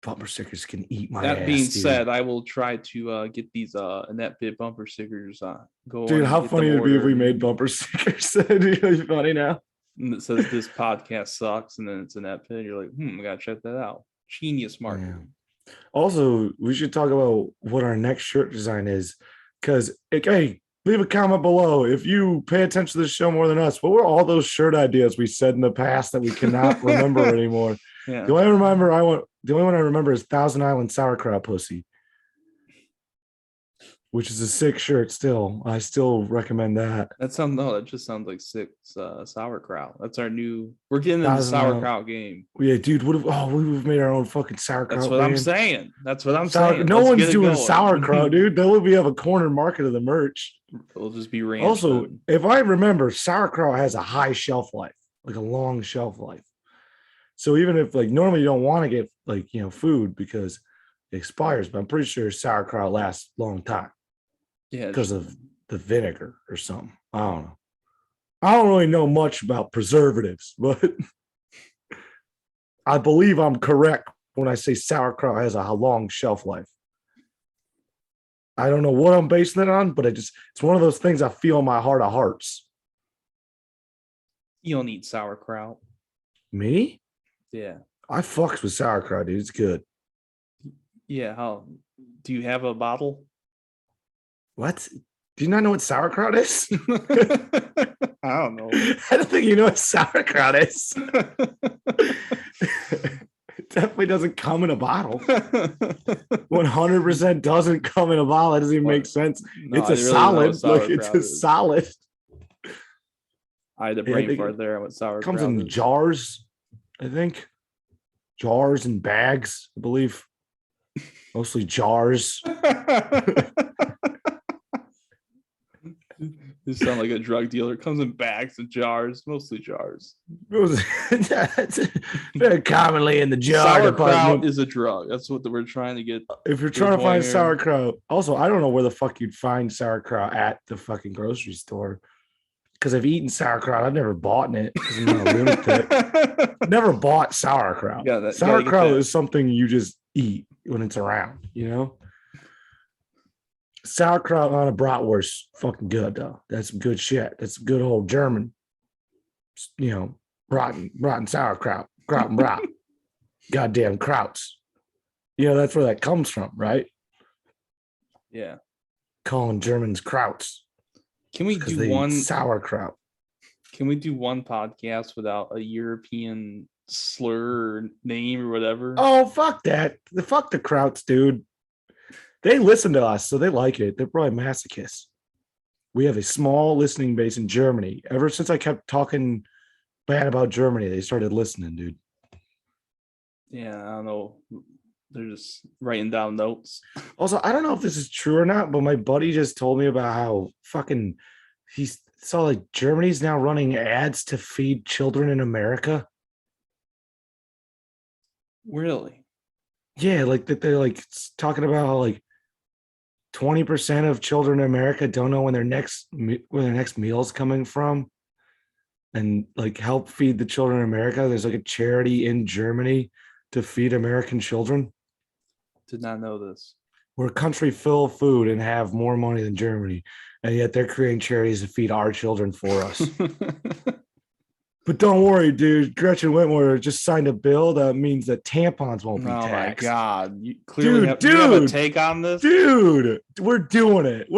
Bumper stickers can eat my ass. That being said, I will try to get these Inept Pit bumper stickers going. Dude, how funny it'd be if we made bumper stickers. It's funny now. And it says this podcast sucks, and then it's Inept Pit. You're like, I gotta check that out. Genius marketing. Yeah. Also, we should talk about what our next shirt design is, because hey, leave a comment below if you pay attention to the show more than us. What were all those shirt ideas we said in the past that we cannot remember anymore? Yeah. The only one I remember is Thousand Island Sauerkraut Pussy, which is a sick shirt. Still, I still recommend that. That just sounds like sick sauerkraut. That's our new. We're getting into the sauerkraut game. Yeah, dude. We've made our own fucking sauerkraut. That's what I'm saying. No one's doing sauerkraut, dude. We have a corner market of the merch. It'll just be ranch. Also, if I remember, sauerkraut has a high shelf life, like a long shelf life. So even if normally you don't want to get food because it expires, but I'm pretty sure sauerkraut lasts a long time. Yeah, because of the vinegar or something. I don't know. I don't really know much about preservatives, but I believe I'm correct when I say sauerkraut has a long shelf life. I don't know what I'm basing it on, but it's one of those things I feel in my heart of hearts. You don't eat sauerkraut. Me? Yeah. I fucks with sauerkraut, dude. It's good. Yeah. How do you have a bottle? What? Do you not know what sauerkraut is? I don't know. I don't think you know what sauerkraut is. It definitely doesn't come in a bottle. 100% doesn't come in a bottle. That doesn't even make sense. No, It's a I really know what solid. Like it's a sauerkraut is. solid. I had a Yeah, I brain think fart there. What sauerkraut comes in is. jars, I think. Jars and bags, I believe. Mostly jars. You sound like a drug dealer. It comes in bags and jars, mostly jars. That's very commonly in the jar Sauerkraut department. is a drug. That's what we're trying to get. If you're trying to find sauerkraut, also, I don't know where the fuck you'd find sauerkraut at the fucking grocery store. Because I've eaten sauerkraut. I've never bought it because I'm not a lunatic. Never bought sauerkraut. Sauerkraut is something you just eat when it's around, you know? Sauerkraut on a bratwurst, fucking good, though. That's some good shit. That's some good old German, you know, rotten sauerkraut, kraut and brat. Goddamn krauts. You know, that's where that comes from, right? Yeah. Calling Germans krauts. Can we do one sauerkraut? Can we do one podcast without a European slur or name or whatever? Oh, fuck that. Fuck the krauts, dude. They listen to us, so they like it. They're probably masochists. We have a small listening base in Germany. Ever since I kept talking bad about Germany, they started listening, dude. Yeah, I don't know. They're just writing down notes. Also, I don't know if this is true or not, but my buddy just told me about how fucking he saw like Germany's now running ads to feed children in America. Really? Yeah, like that they're like talking about how like 20% of children in America don't know when their next meal is coming from, and like help feed the children in America. There's like a charity in Germany to feed American children. Did not know this. We're a country full of food and have more money than Germany, and yet they're creating charities to feed our children for us. But don't worry, dude. Gretchen Whitmer just signed a bill that means that tampons won't be taxed. Oh my god! You clearly have a take on this, dude. We're doing it.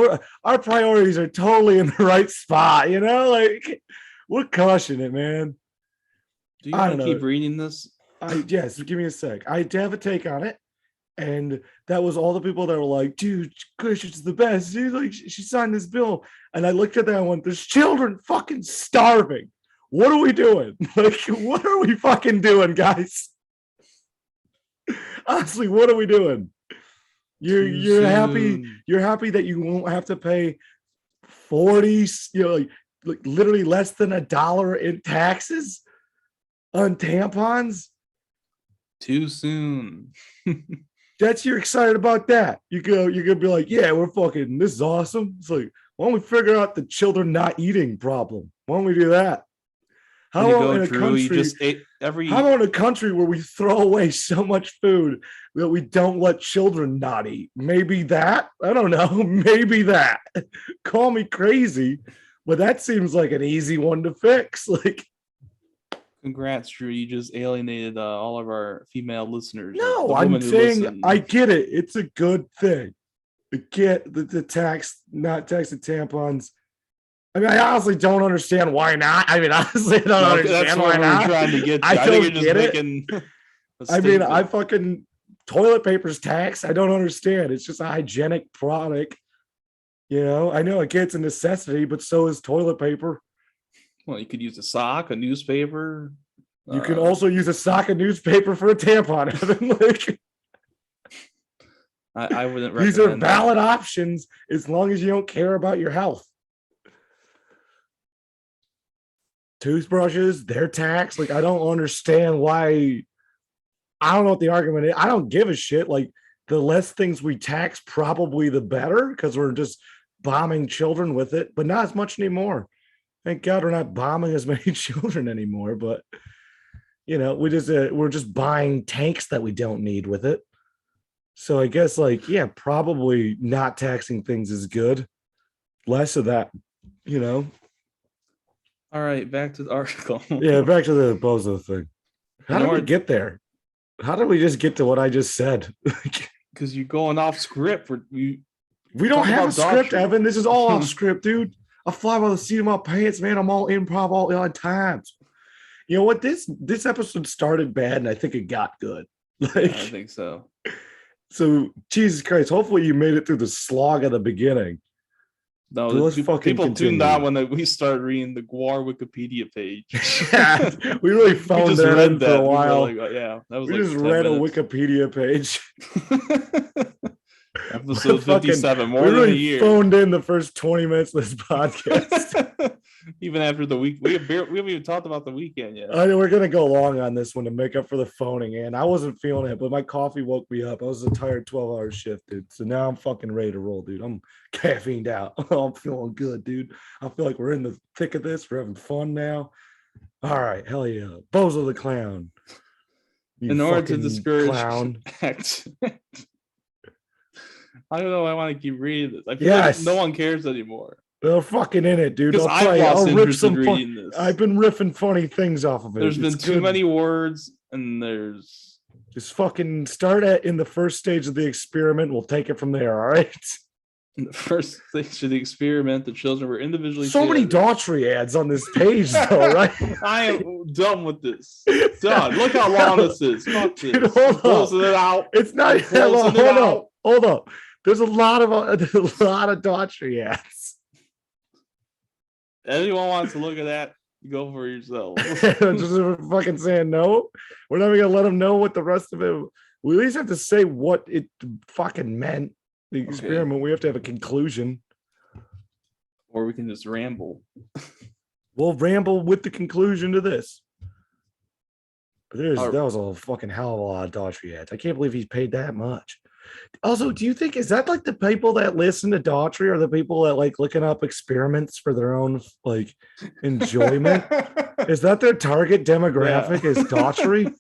Our priorities are totally in the right spot. You know, like we're crushing it, man. Do you want to keep reading this? Yes. Give me a sec. I have a take on it, and that was all the people that were like, "Dude, Gretchen's the best." Dude, like she signed this bill, and I looked at that and went, "There's children fucking starving. What are we doing? Like, what are we fucking doing, guys? Honestly, what are we doing? You're happy. You're happy that you won't have to pay 40, you know, like literally less than $1 in taxes on tampons. Too soon. You're excited about that. You're gonna be like, yeah, we're fucking. This is awesome. It's like, why don't we figure out the children not eating problem? Why don't we do that? How about in a country where we throw away so much food that we don't let children not eat? Maybe that. I don't know. Maybe that. Call me crazy, but that seems like an easy one to fix. Like, congrats, Drew. You just alienated all of our female listeners. No, I'm saying I get it. It's a good thing. Get the tax, not tax the tampons. I mean, I honestly don't understand why not. I mean, honestly, I don't understand why not. Trying to get to. I don't get it. I mean, I fucking toilet paper's taxed. I don't understand. It's just a hygienic product. You know, I know it's a necessity, but so is toilet paper. Well, you could use a sock, a newspaper. You can also use a sock of newspaper for a tampon. I wouldn't recommend. These are valid options as long as you don't care about your health. Toothbrushes, they're taxed. Like, I don't understand why. I don't know what the argument is. I don't give a shit. Like, the less things we tax, probably the better, because we're just bombing children with it, but not as much anymore. Thank God we're not bombing as many children anymore. But we're just buying tanks that we don't need with it. So I guess probably not taxing things is good. Less of that, you know. All right, back to the article. Yeah, back to the bozo thing. How In did we order- get there? How did we just get to what I just said? Because you're going off script. We don't talk have a about script, doctrine. Evan. This is all off script, dude. I fly by the seat of my pants, man. I'm all improv all on times. You know what? This episode started bad, and I think it got good. I think so. So Jesus Christ, hopefully you made it through the slog at the beginning. No, let's fucking people continue. tuned out when we started reading the Guar Wikipedia page. We really phoned that in for a while. That was we just read minutes. A Wikipedia page. Episode 57, more than really a year. Phoned in the first 20 minutes of this podcast. Even after the week, we haven't even talked about the weekend yet. I know we're gonna go long on this one to make up for the phoning, and I wasn't feeling it, but my coffee woke me up. I was a tired 12-hour shift, dude. So now I'm fucking ready to roll, dude. I'm caffeined out. I'm feeling good, dude. I feel like we're in the thick of this. We're having fun now. All right, hell yeah, Bozo the clown. In order to discourage acts. I don't know. I want to keep reading this. I feel like no one cares anymore. They're fucking in it, dude. Because I've interest in reading this. I've been riffing funny things off of it. There's been too many words, and there's just fucking start in the first stage of the experiment. We'll take it from there. All right. In the first stage of the experiment, the children were individually. So many Daughtry ads on this page, though, right? I am done with this. Done. Look how long this is. Fuck this. Dude, hold it out. It's not. Hold up. There's a lot of Daughtry ads. Anyone wants to look at that, go for yourself. Just fucking saying no. We're never gonna let them know what the rest of it. We at least have to say what it fucking meant. The experiment. Okay. We have to have a conclusion. Or we can just ramble. We'll ramble with the conclusion to this. That was a fucking hell of a lot of Daughtry ads. I can't believe he's paid that much. Also, do you think is that like the people that listen to Daughtry or the people that like looking up experiments for their own like enjoyment? Is that their target demographic? Is Daughtry?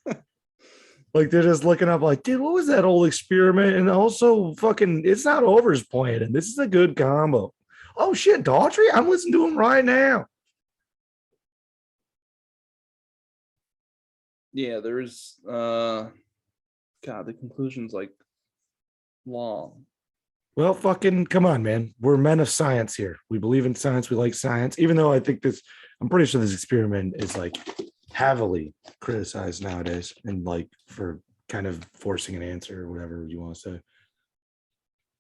Like they're just looking up like, dude, what was that old experiment? And also fucking it's not Over's playing and this is a good combo. Oh shit, Daughtry, I'm listening to him right now. Yeah, there's God, the conclusion's like long. Well, fucking come on, man. We're men of science here. We believe in science. We like science. Even though I think I'm pretty sure this experiment is like heavily criticized nowadays and like for kind of forcing an answer or whatever you want to say.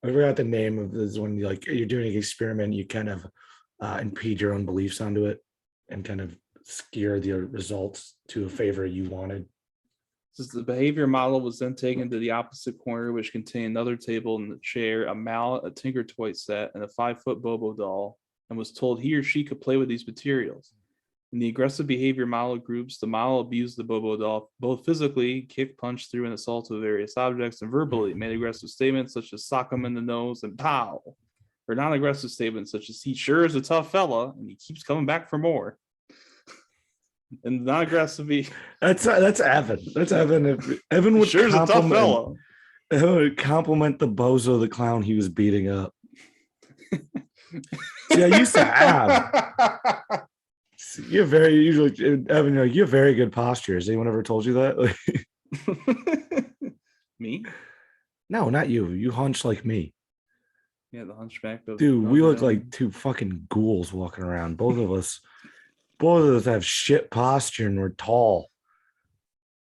I forgot the name of this when you're doing an experiment, you kind of impede your own beliefs onto it and kind of steer the results to a favor you wanted. Since the behavior model was then taken to the opposite corner, which contained another table and a chair, a mallet, a Tinker Toy set, and a 5-foot Bobo doll, and was told he or she could play with these materials. In the aggressive behavior model groups, the model abused the Bobo doll both physically, kicked, punched, threw, and assaulted with various objects, and verbally made aggressive statements such as sock him in the nose and pow, or non-aggressive statements such as he sure is a tough fella and he keeps coming back for more. And non-aggressive. That's Evan. That's Evan. If Evan would sure is a tough fella. Evan would compliment the bozo the clown he was beating up. See, I used to have. You have Evan. You have very good posture. Has anyone ever told you that? Me? No, not you. You hunch like me. Yeah, the hunchback. Dude, we look like two fucking ghouls walking around. Both of us have shit posture and we're tall.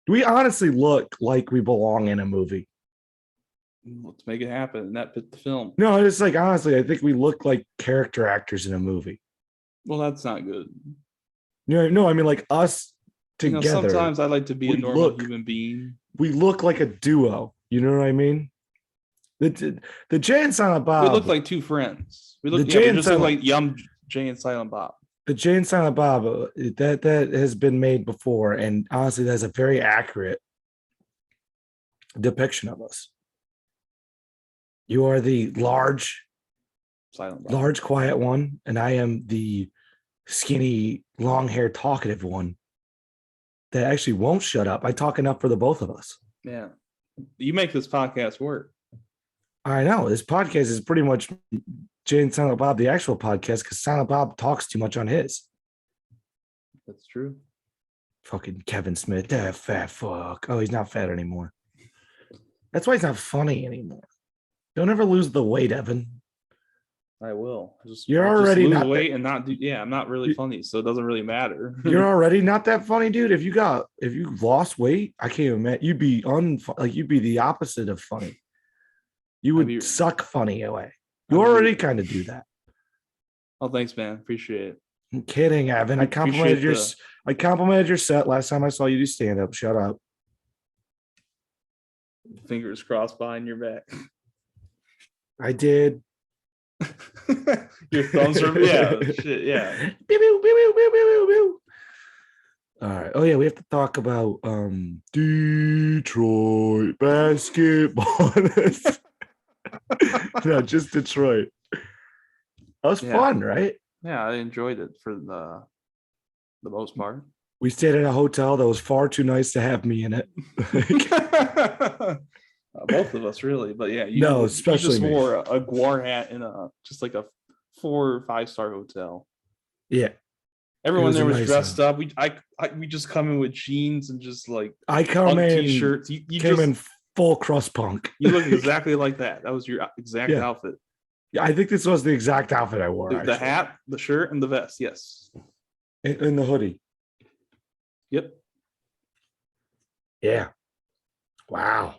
We honestly look like we belong in a movie. Let's make it happen. Inept Pit the film. No, it's like honestly, I think we look like character actors in a movie. Well, that's not good. No, I mean like us together. Sometimes I like to be a normal human being. We look like a duo. You know what I mean? The Jay and Silent Bob. We look like two friends. We just look like young Jay and Silent Bob. The Jay and Silent Bob that has been made before, and honestly, that's a very accurate depiction of us. You are the large, quiet one, and I am the skinny, long hair, talkative one that actually won't shut up. I talk enough for the both of us. Yeah. You make this podcast work. I know this podcast is pretty much Jay and Silent Bob, the actual podcast, because Silent Bob talks too much on his. That's true. Fucking Kevin Smith, that fat fuck. Oh, he's not fat anymore. That's why he's not funny anymore. Don't ever lose the weight, Evan. I will. You're I'll already lose not weight and not do. Yeah, I'm not really funny, so it doesn't really matter. You're already not that funny, dude. If you lost weight, I can't even imagine. You'd be you'd be the opposite of funny. You would suck funny away. You already kind of do that. Oh, thanks, man. Appreciate it. I'm kidding, Evan. I complimented your set last time I saw you do stand up. Shut up. Fingers crossed behind your back. I did. Your thumbs are shit, yeah. All right. Oh yeah, we have to talk about Detroit basketball. No, just Detroit. That was fun, right? Yeah, I enjoyed it for the most part. We stayed at a hotel that was far too nice to have me in it. Both of us, really, but yeah, especially you just me. wore a guar hat in just like a 4 or 5 star hotel. Yeah, everyone there was dressed up. We just come in with jeans and just like I come in t-shirts. You came in full crust punk. You look exactly like that. That was your exact outfit. Yeah, I think this was the exact outfit I wore. The hat, the shirt, and the vest. Yes, and the hoodie. Yep. Yeah. Wow.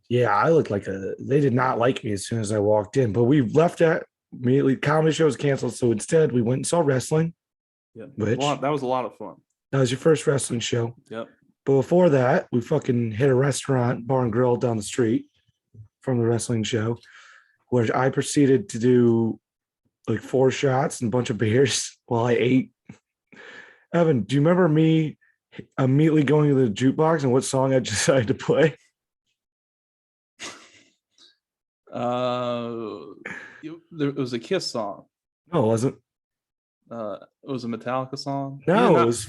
Yeah, I looked like they did not like me as soon as I walked in, but we left that immediately. Comedy show was canceled. So instead we went and saw wrestling. Yeah. That was a lot of fun. That was your first wrestling show. Yep. But before that, we fucking hit a restaurant, bar and grill down the street from the wrestling show, where I proceeded to do like 4 shots and a bunch of beers while I ate. Evan, do you remember me immediately going to the jukebox and what song I decided to play? It was a Kiss song. No, it wasn't. It was a Metallica song. No, it was.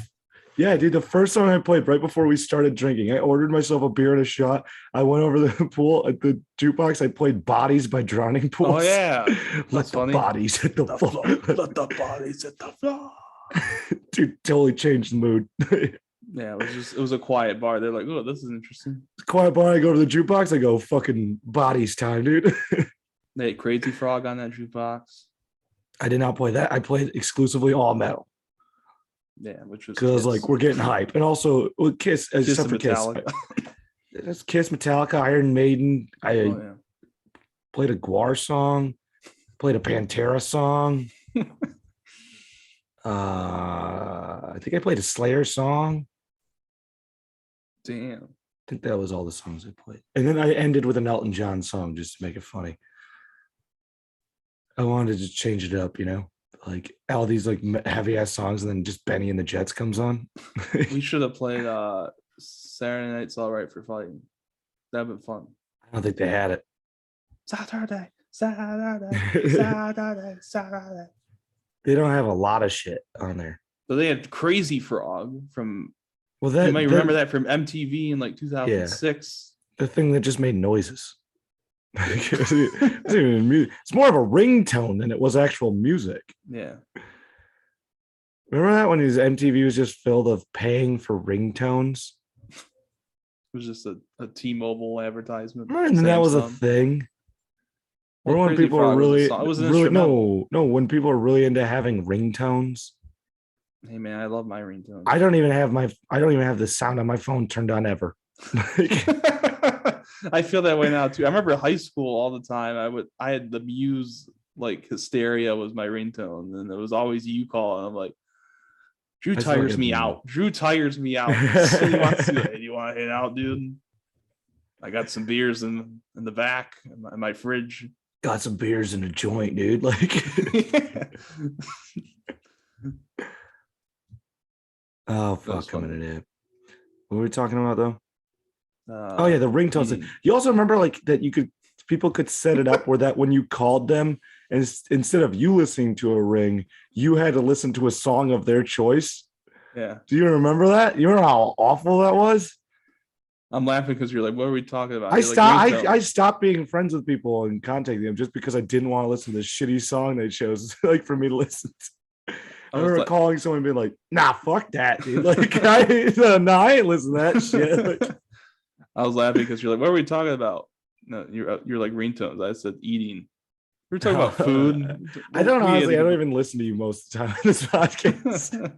Yeah, dude, the first song I played right before we started drinking, I ordered myself a beer and a shot. I went over the pool at the jukebox. I played Bodies by Drowning Pools. Oh, yeah. Let the bodies hit the floor. Let the bodies hit the floor. Dude, totally changed the mood. Yeah, it was a quiet bar. They're like, oh, this is interesting. Quiet bar. I go to the jukebox. I go, fucking Bodies time, dude. They had Crazy Frog on that jukebox. I did not play that. I played exclusively all metal. Yeah, which was because like we're getting hype, and also with Kiss, except for Kiss, it's Kiss, Metallica, Iron Maiden. I played a Guar song, played a Pantera song. I think I played a Slayer song. Damn, I think that was all the songs I played, and then I ended with an Elton John song just to make it funny. I wanted to change it up, like all these like heavy ass songs, and then just Benny and the Jets comes on. We should have played Saturday Night's All Right for Fighting. That'd been fun. I don't think they had it. Saturday. They don't have a lot of shit on there. But they had Crazy Frog from. Well, that you might remember that from MTV in like 2006. The thing that just made noises. It's more of a ringtone than it was actual music. Yeah. Remember that when his MTV was just filled of paying for ringtones? It was just a T-Mobile advertisement. Remember, and that was a thing. Or when people are really when people are really into having ringtones. Hey man, I love my ringtones. I don't even have the sound on my phone turned on ever. I feel that way now too. I remember high school all the time. I had the Muse like Hysteria was my ringtone, and it was always you calling. I'm like, Drew tires me out. Drew tires me out. So you want to hang out, dude? I got some beers in the back in my fridge. Got some beers in a joint, dude. Like, oh fuck, coming in it. What were we talking about though? Oh yeah, the ringtones. You also remember like that people could set it up where that when you called them and instead of you listening to a ring, you had to listen to a song of their choice. Yeah. Do you remember that? You remember how awful that was? I'm laughing because you're like, what are we talking about? I You're stopped. like, I stopped being friends with people and contacting them just because I didn't want to listen to this shitty song they chose, like for me to listen to. I remember like, calling someone and being like, "Nah, fuck that, dude." Like, I ain't listening to that shit. Like, I was laughing because you're like, what are we talking about? No, you're like ringtones. I said eating. We're talking about food. I don't honestly. I don't even listen to you most of the time in this podcast.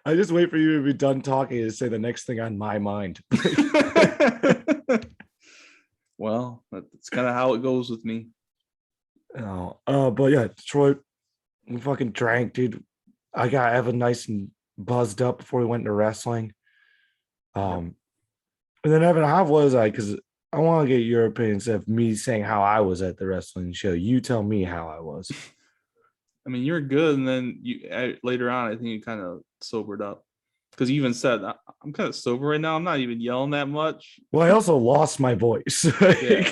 I just wait for you to be done talking to say the next thing on my mind. Well, that's kind of how it goes with me. Oh, but yeah, Detroit, we fucking drank, dude. I got Evan nice and buzzed up before we went to wrestling. And then Evan, how was I? Because I want to get your opinion instead of me saying how I was at the wrestling show. You tell me how I was. I mean, you're good, and then later on, I think you kind of sobered up because you even said, "I'm kind of sober right now. I'm not even yelling that much." Well, I also lost my voice. Yeah.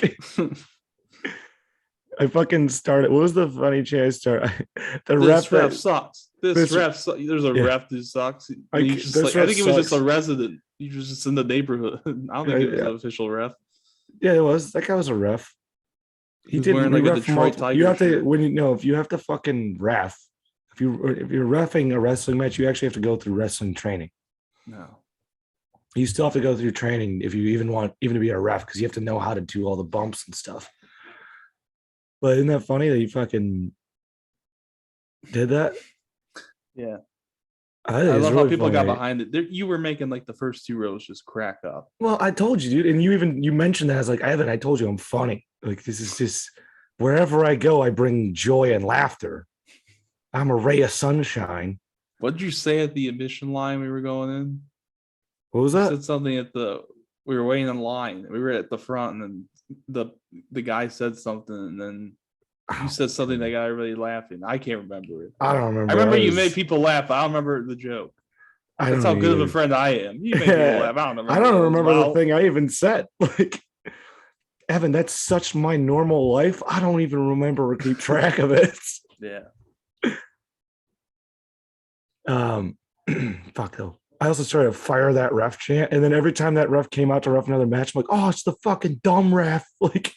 I fucking started. What was the funny chant I started? The This ref sucks. This ref sucks. There's a ref who sucks. I think it was just a resident. He was just in the neighborhood. I don't think it was an official ref. Yeah, it was. That guy was a ref. He did wearing like a Detroit Tiger. You have to when you know if you have to fucking ref. If you're reffing a wrestling match, you actually have to go through wrestling training. No. You still have to go through training if you even want to be a ref because you have to know how to do all the bumps and stuff. But isn't that funny that you fucking did that? Yeah. I love really how people funny. got behind it. You were making like the first two rows just crack up. Well, I told you, dude, and you mentioned that. I was like, Evan, I told you I'm funny. Like this is just wherever I go, I bring joy and laughter. I'm a ray of sunshine. What did you say at the admission line we were going in? What was that? You said something we were waiting in line. We were at the front, and then the guy said something, and then you said something that got everybody laughing. I can't remember it. I don't remember. I remember you made people laugh. I don't remember the joke. That's how good of a friend I am. You make people laugh. I don't remember the thing I even said. Like, Evan, that's such my normal life. I don't even remember or keep track of it. Yeah. Fuck though. I also started to fire that ref chant, and then every time that ref came out to ref another match, I'm like, oh, it's the fucking dumb ref. Like,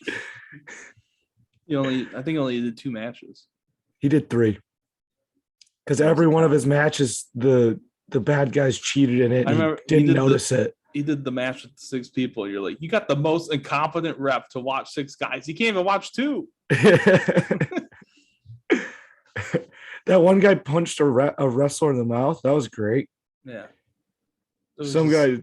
I think he only did 2 matches. He did 3. Because every one of his matches, the bad guys cheated in it. And he didn't notice it. He did the match with 6 people. You're like, you got the most incompetent ref to watch 6 guys. He can't even watch 2. That one guy punched a wrestler in the mouth. That was great. Yeah. Guy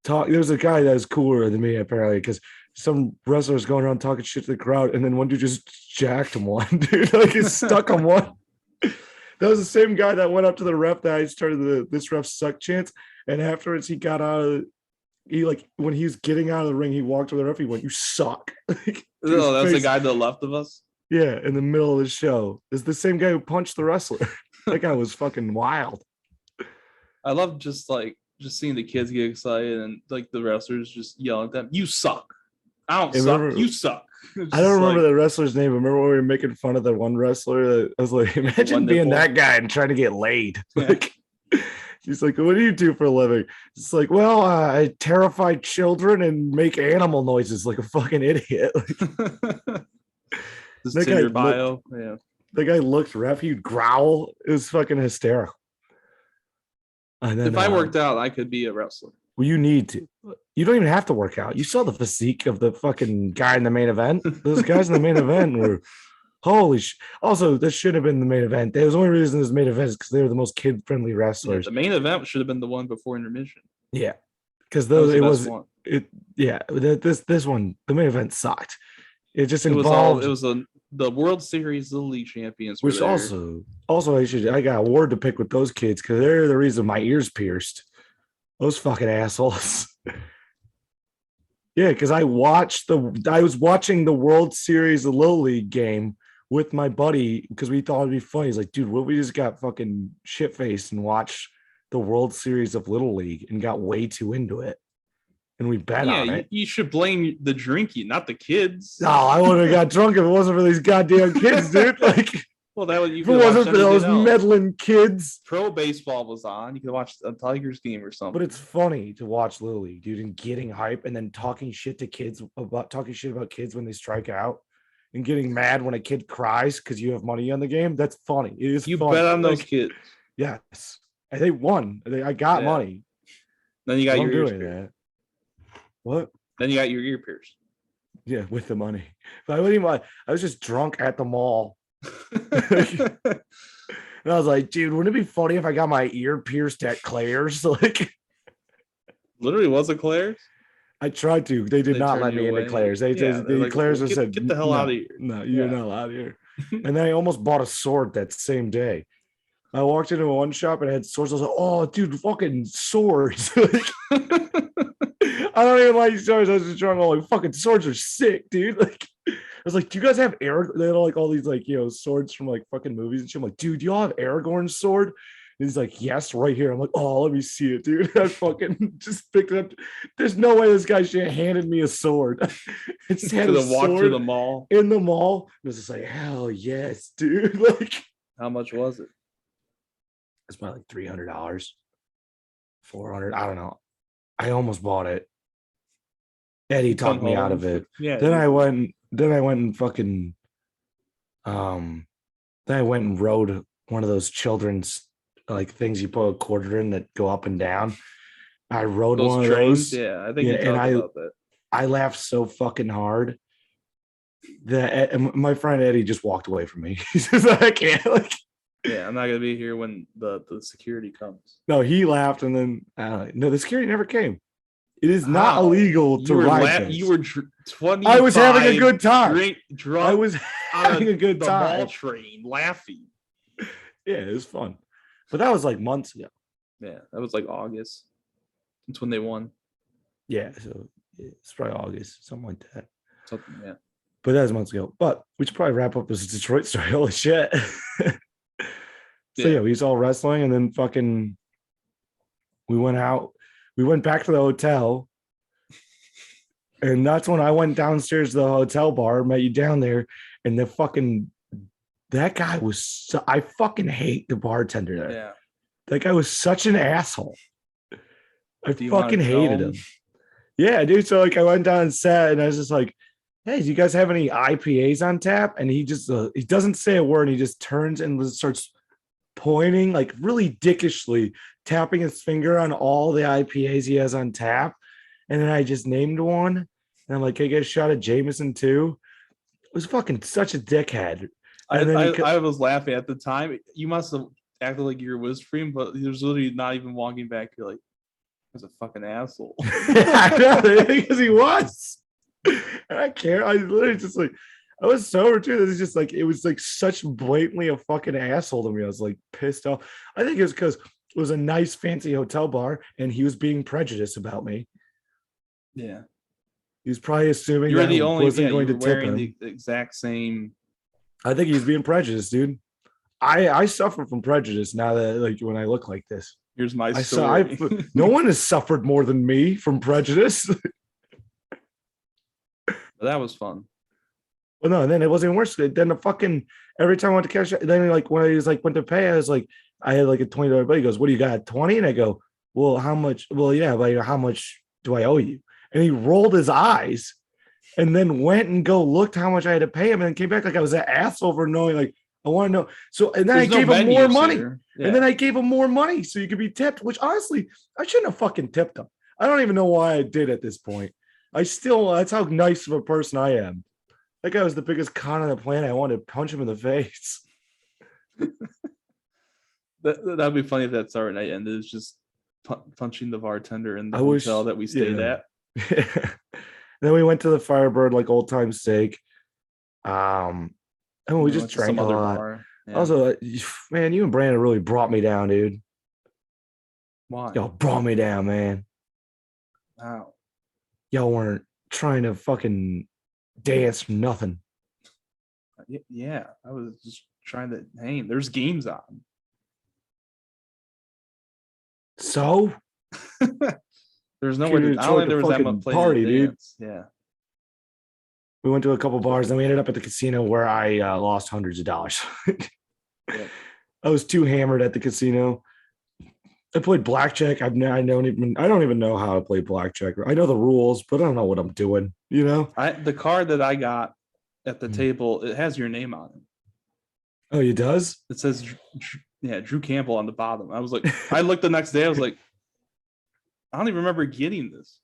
talk. There was a guy that was cooler than me apparently because some wrestlers going around talking shit to the crowd, and then one dude just jacked him one, dude. Like he stuck him one. That was the same guy that went up to the ref that I started this ref suck chance, and afterwards he got out of. When he was getting out of the ring, he walked to the ref. He went, "You suck." No, that's the guy to the left of us. Yeah, in the middle of the show, is the same guy who punched the wrestler. That guy was fucking wild. I love just seeing the kids get excited and like the wrestlers just yelling at them, "You suck! I don't suck. You suck." I don't remember the wrestler's name. Remember when we were making fun of the one wrestler? I was like, imagine being that guy and trying to get laid. Yeah. Like, he's like, "What do you do for a living?" It's like, "Well, I terrify children and make animal noises like a fucking idiot." This Tinder bio. Yeah. The guy looked rough. He'd growl. It was fucking hysterical. And then, if I worked out, I could be a wrestler. Well, you need to. You don't even have to work out. You saw the physique of the fucking guy in the main event. Those guys in the main event were holy shit. Also, this should have been the main event. The only reason this main event is because they were the most kid-friendly wrestlers. Yeah, the main event should have been the one before intermission. Yeah, because this one, the main event sucked. It just involved. It was the World Series Little League champions. Which also I got a award to pick with those kids because they're the reason my ears pierced. Those fucking assholes. Yeah, because I was watching the World Series of Little League game with my buddy because we thought it'd be funny. He's like, dude, what we just got fucking shit faced and watched the World Series of Little League and got way too into it. and we bet Yeah, on it. you should blame the drinking, not the kids. No, I would have got drunk if it wasn't for these goddamn kids, dude. Like, Well, that was you if it could watch wasn't for those anything else. meddling kids. Pro baseball was on. You could watch a Tigers game or something. But it's funny to watch Little League, dude, and getting hype and then talking shit to kids about kids when they strike out and getting mad when a kid cries because you have money on the game. That's funny. It is you funny. bet on those Like, kids. yes. And they won. I got money. Then you got your ears doing pierced. that. What? Then you got your ear pierced. Yeah, with the money. But I wouldn't even, I was just drunk at the mall. And I was like, dude, wouldn't it be funny if I got my ear pierced at Claire's? Like, literally was it Claire's? I tried to. They did not turned let you me into away. Claire's. Like, Claire's just said, get the hell no, out of here. No, you're not allowed here. And then I almost bought a sword that same day. I walked into one shop and it had swords. I was like, oh, dude, fucking swords. I don't even like swords. I was just trying to like, fucking swords are sick, dude. Like, I was like, do you guys have Aragorn? They had like all these like, swords from like fucking movies and shit. I'm like, dude, do y'all have Aragorn's sword? And he's like, yes, right here. I'm like, oh, let me see it, dude. I fucking just picked it up. There's no way this guy should have handed me a sword. It's had a walk through sword the mall. in the mall. It was just like, hell yes, dude. Like, how much was it? it's probably like $300, $400. I don't know. I almost bought it. Eddie talked me out of it. Yeah. Then I went and fucking then I went and rode one of those children's like things you put a quarter in that go up and down. I rode those one trains, of those. Yeah, I think you talked about that. I laughed so fucking hard that and my friend Eddie just walked away from me. He says, I can't. Like, yeah, I'm not gonna be here when the security comes. No, he laughed and then no, the security never came. It is not illegal to ride. You were 20. I was having a good time. Drunk. I was having a good time. The mall train, laughing. Yeah, it was fun, but that was like months ago. Yeah, that was like August. That's when they won. Yeah, so it's probably August, something like that. Something, yeah. But that was months ago. But we should probably wrap up this Detroit story. Holy shit! So yeah, we saw wrestling, and then fucking we went out. We went back to the hotel, and that's when I went downstairs to the hotel bar, met you down there, and that guy was. I fucking hate the bartender there. Yeah, that guy was such an asshole. I fucking hated him. Yeah, dude. So like, I went down and sat, and I was just like, "Hey, do you guys have any IPAs on tap?" And he just he doesn't say a word, and he just turns and starts pointing like really dickishly, tapping his finger on all the IPAs he has on tap. And then I just named one, and I'm like, "Can I get a shot of Jameson too?" It was fucking such a dickhead. I was laughing at the time. You must have acted like you were whispering, but he was literally not even walking back. You're like, "That's a fucking asshole." Yeah, because he was. And I care. I literally just like, I was sober too. This is just like, it was like such blatantly a fucking asshole to me. I was like pissed off. I think it was because it was a nice fancy hotel bar and he was being prejudiced about me. Yeah. He was probably assuming you're that the only wasn't going to tip him. The exact same. I think he's being prejudiced, dude. I suffer from prejudice now that like when I look like this. Here's my story. No one has suffered more than me from prejudice. That was fun. Well, no, and then it wasn't worse. Then the fucking every time I went to cash, then like when I was like went to pay, I was like, I had like a $20 bill. He goes, "What do you got? 20?" And I go, "Well, how much? Well, yeah, but how much do I owe you?" And he rolled his eyes and then went and looked how much I had to pay him and then came back like I was an asshole for knowing like I want to know. So and then I gave him more money. Yeah. And then I gave him more money so you could be tipped, which honestly, I shouldn't have fucking tipped him. I don't even know why I did at this point. That's how nice of a person I am. That guy was the biggest con on the planet. I wanted to punch him in the face. That'd be funny if that Saturday night ended. It's just punching the bartender in the hotel that we stayed at. Then we went to the Firebird, like old time's sake. And we just drank a lot. Bar. Yeah. Also, man, you and Brandon really brought me down, dude. Why? Y'all brought me down, man. Wow. Y'all weren't trying to fucking dance for nothing. Yeah, I was just trying to hang. There's games on. So? There's nowhere to. I don't think there was that much place party, to dude. dance. Yeah. We went to a couple bars, and we ended up at the casino where I lost hundreds of dollars. Yep. I was too hammered at the casino. I played blackjack. I don't even know how to play blackjack. I know the rules, but I don't know what I'm doing. You know. The card that I got at the Mm. table, it has your name on it. Oh, it does? It says, Drew Campbell on the bottom. I was like, I looked the next day. I was like, I don't even remember getting this.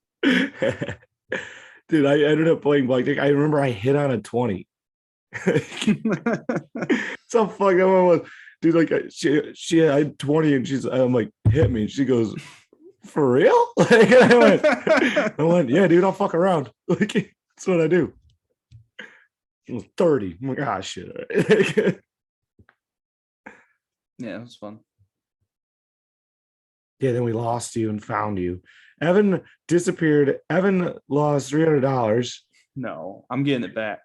Dude, I ended up playing blackjack. I remember I hit on a 20. So fucking one was, dude. Like she had 20, and I'm like, hit me. She goes, for real? Like, I went, yeah, dude. I'll fuck around. Like, that's what I do. It was 30. I'm like, ah, shit. Yeah, it was fun. Yeah, then we lost you and found you. Evan disappeared. Evan lost $300. No, I'm getting it back.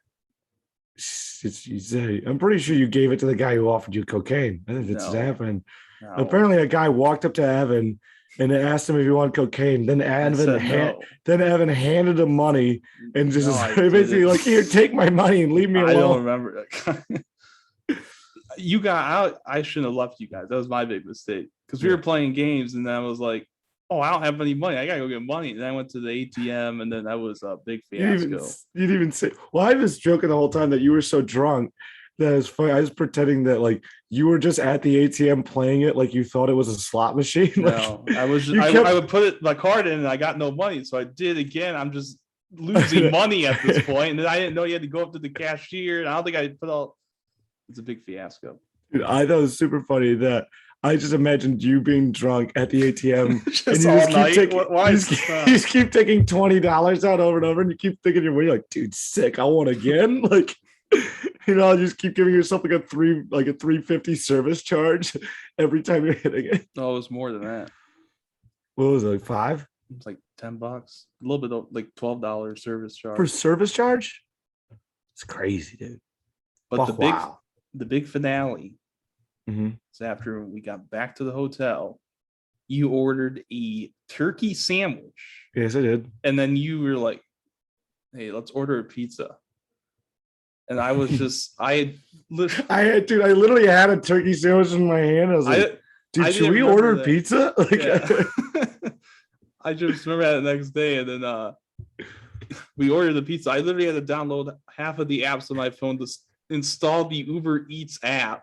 I'm pretty sure you gave it to the guy who offered you cocaine. I think that's happened. No. Apparently, a guy walked up to Evan and asked him if he wanted cocaine. Then Evan handed him money and just basically like, here, take my money and leave me alone. I don't remember that. You got out. I shouldn't have left you guys. That was my big mistake because we were playing games, and then I was like, "Oh, I don't have any money. I gotta go get money." And then I went to the ATM, and then that was a big fiasco. You didn't even say. Well, I was joking the whole time that you were so drunk that it was funny. I was pretending that like you were just at the ATM playing it like you thought it was a slot machine. No, I was. Just, I would put my card in, and I got no money, so I did again. I'm just losing money at this point, and then I didn't know you had to go up to the cashier. And I don't think I put all. It's a big fiasco. Dude, I thought it was super funny that I just imagined you being drunk at the ATM and you just keep taking $20 out over and over, and you keep thinking you're like, dude, sick. I want again. Like, you know, you just keep giving yourself like a $350 service charge every time you're hitting it. No, it was more than that. What was it, like $5? It was like $10, a little bit of like $12 service charge. For service charge? It's crazy, dude. But the big finale is after we got back to the hotel. You ordered a turkey sandwich. Yes, I did. And then you were like, "Hey, let's order a pizza." And I was just, I literally had a turkey sandwich in my hand. I was like, dude, should we order pizza? Like, yeah. I just remember that the next day, and then we ordered the pizza. I literally had to download half of the apps on my phone to install the Uber Eats app,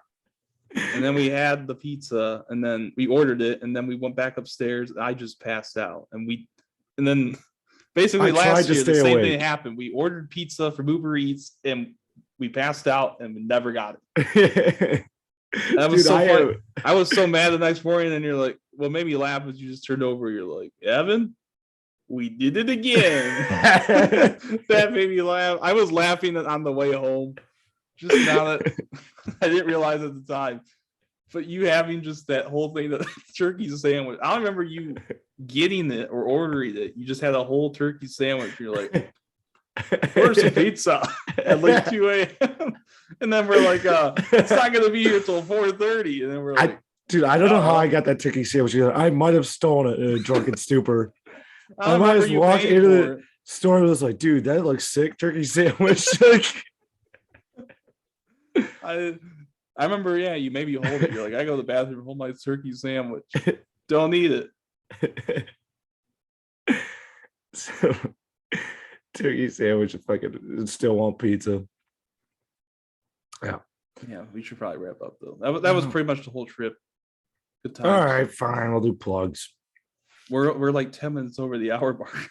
and then we had the pizza, and then we ordered it, and then we went back upstairs. And I just passed out, and then basically last year the same thing happened. We ordered pizza from Uber Eats, and we passed out, and we never got it. That was so funny. I was so mad the next morning, and you're like, "What made me laugh was you just turned over. You're like, Evan, we did it again." That made me laugh. I was laughing on the way home. Just now that I didn't realize at the time, but you having just that whole thing, that turkey sandwich. I don't remember you getting it or ordering it. You just had a whole turkey sandwich. You're like, "Where's the pizza?" At like 2 a.m. And then we're like, "It's not going to be here till 4:30." And then we're like, dude, I don't know how I got that turkey sandwich either. I might have stolen it in a drunken stupor. I might have walked into the store and was like, "Dude, that looks sick, turkey sandwich." I remember, you maybe hold it. You're like, "I go to the bathroom, hold my turkey sandwich. Don't eat it." So, turkey sandwich, fucking still want pizza. Yeah, we should probably wrap up though. That was pretty much the whole trip. Good time. All right, fine. We'll do plugs. We're like 10 minutes over the hour mark.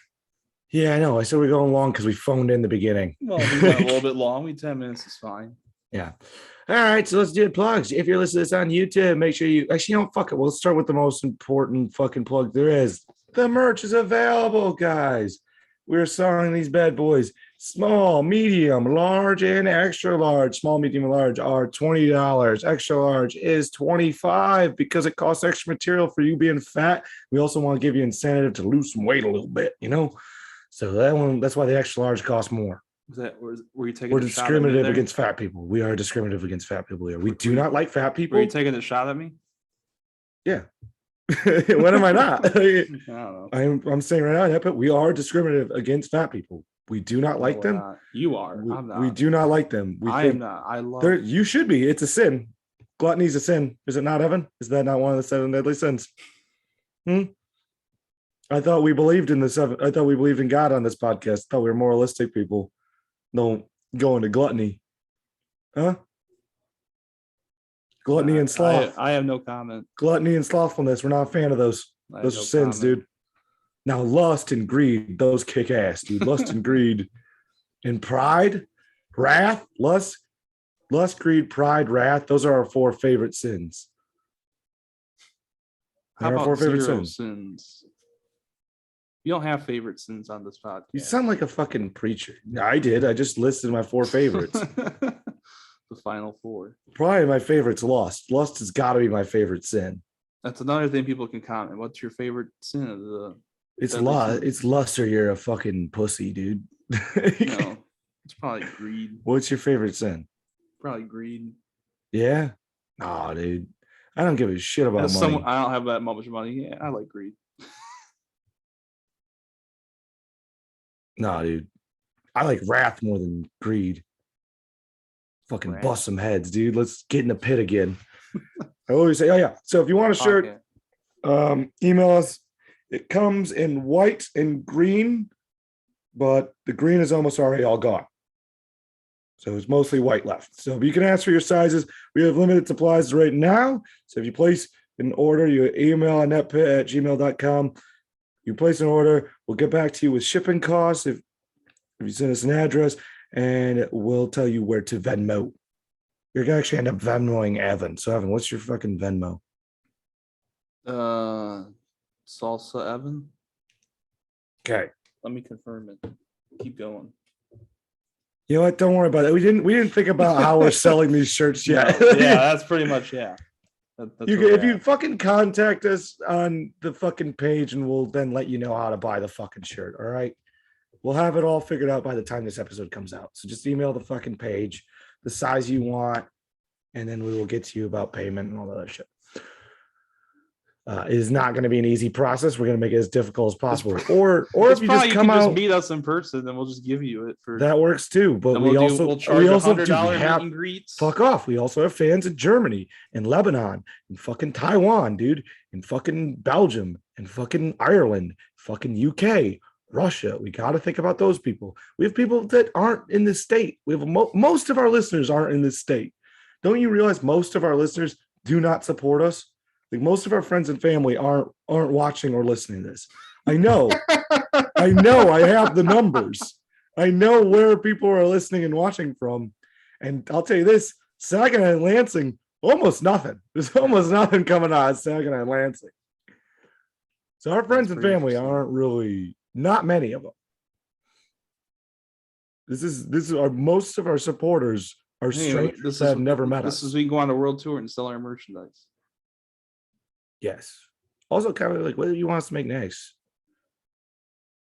Yeah, I know. I said we're going long because we phoned in the beginning. Well, we went a little bit long. 10 minutes is fine. Yeah. All right, so let's do the plugs. If you're listening to this on YouTube, make sure you fuck it. We'll start with the most important fucking plug there is. The merch is available, guys. We're selling these bad boys. Small, medium, large, and extra large. Small, medium, and large are $20. Extra large is $25 because it costs extra material for you being fat. We also want to give you incentive to lose some weight a little bit, So that's why the extra large costs more. Were you taking? We're discriminative against fat people. We are discriminative against fat people here. We do not like fat people. Were you taking a shot at me? Yeah. When am I not? I don't know. I'm saying right now, but we are discriminative against fat people. We do not like them. Not. You are. I'm not. We do not like them. We I think am not. I love. you should be. It's a sin. Gluttony is a sin. Is it not, Evan? Is that not one of the 7 deadly sins? I thought we believed in the 7. I thought we believed in God on this podcast. I thought we were moralistic people. Don't go into gluttony. Huh? Gluttony and sloth. I have no comment. Gluttony and slothfulness. We're not a fan of those. Those are sins, dude. Now, lust and greed, those kick ass, dude. Lust and greed and pride, wrath, lust, greed, pride, wrath. Those are our 4 favorite sins. How about 4 favorite sins? You don't have favorite sins on this podcast. You sound like a fucking preacher. I did. I just listed my 4 favorites. The final 4. Probably my favorite's lust. Lust has got to be my favorite sin. That's another thing people can comment. What's your favorite sin of the? It's lust. It's lust, or you're a fucking pussy, dude. No, it's probably greed. What's your favorite sin? Probably greed. Yeah. Oh, dude. I don't give a shit about money. I don't have that much money. Yeah, I like greed. No, dude. I like wrath more than greed. Fucking bust some heads, dude. Let's get in the pit again. I always say, oh yeah. So if you want a shirt, email us. It comes in white and green, but the green is almost already all gone. So it's mostly white left. So if you can ask for your sizes, we have limited supplies right now. So if you place an order, you email ineptpit@gmail.com. You place an order, we'll get back to you with shipping costs if you send us an address, and we'll tell you where to Venmo. You're gonna actually end up Venmoing Evan. So Evan, what's your fucking Venmo? Salsa Evan. Okay. Let me confirm it. Keep going. You know what? Don't worry about it. We didn't think about how we're selling these shirts yet. No, yeah, that's pretty much If you fucking contact us on the fucking page, and we'll then let you know how to buy the fucking shirt. All right. We'll have it all figured out by the time this episode comes out. So just email the fucking page, the size you want, and then we will get to you about payment and all that other shit. It is not going to be an easy process. We're going to make it as difficult as possible. Or if you just come out, just meet us in person, then we'll just give you it for that works too. But we also $100 meet and greets. Fuck off. We also have fans in Germany and Lebanon and fucking Taiwan, dude, and fucking Belgium and fucking Ireland, fucking UK, Russia. We got to think about those people. We have people that aren't in this state. We have most of our listeners aren't in this state. Don't you realize most of our listeners do not support us? Like most of our friends and family aren't watching or listening to this. I know. I have the numbers. I know where people are listening and watching from. And I'll tell you this, Saginaw and Lansing, almost nothing. There's almost nothing coming out of Saginaw and Lansing. So our friends and family aren't really, not many of them. This is our most of our supporters are strangers that have never met us. This is we can go on a world tour and sell our merchandise. Yes. Also, kind of like, what do you want us to make next?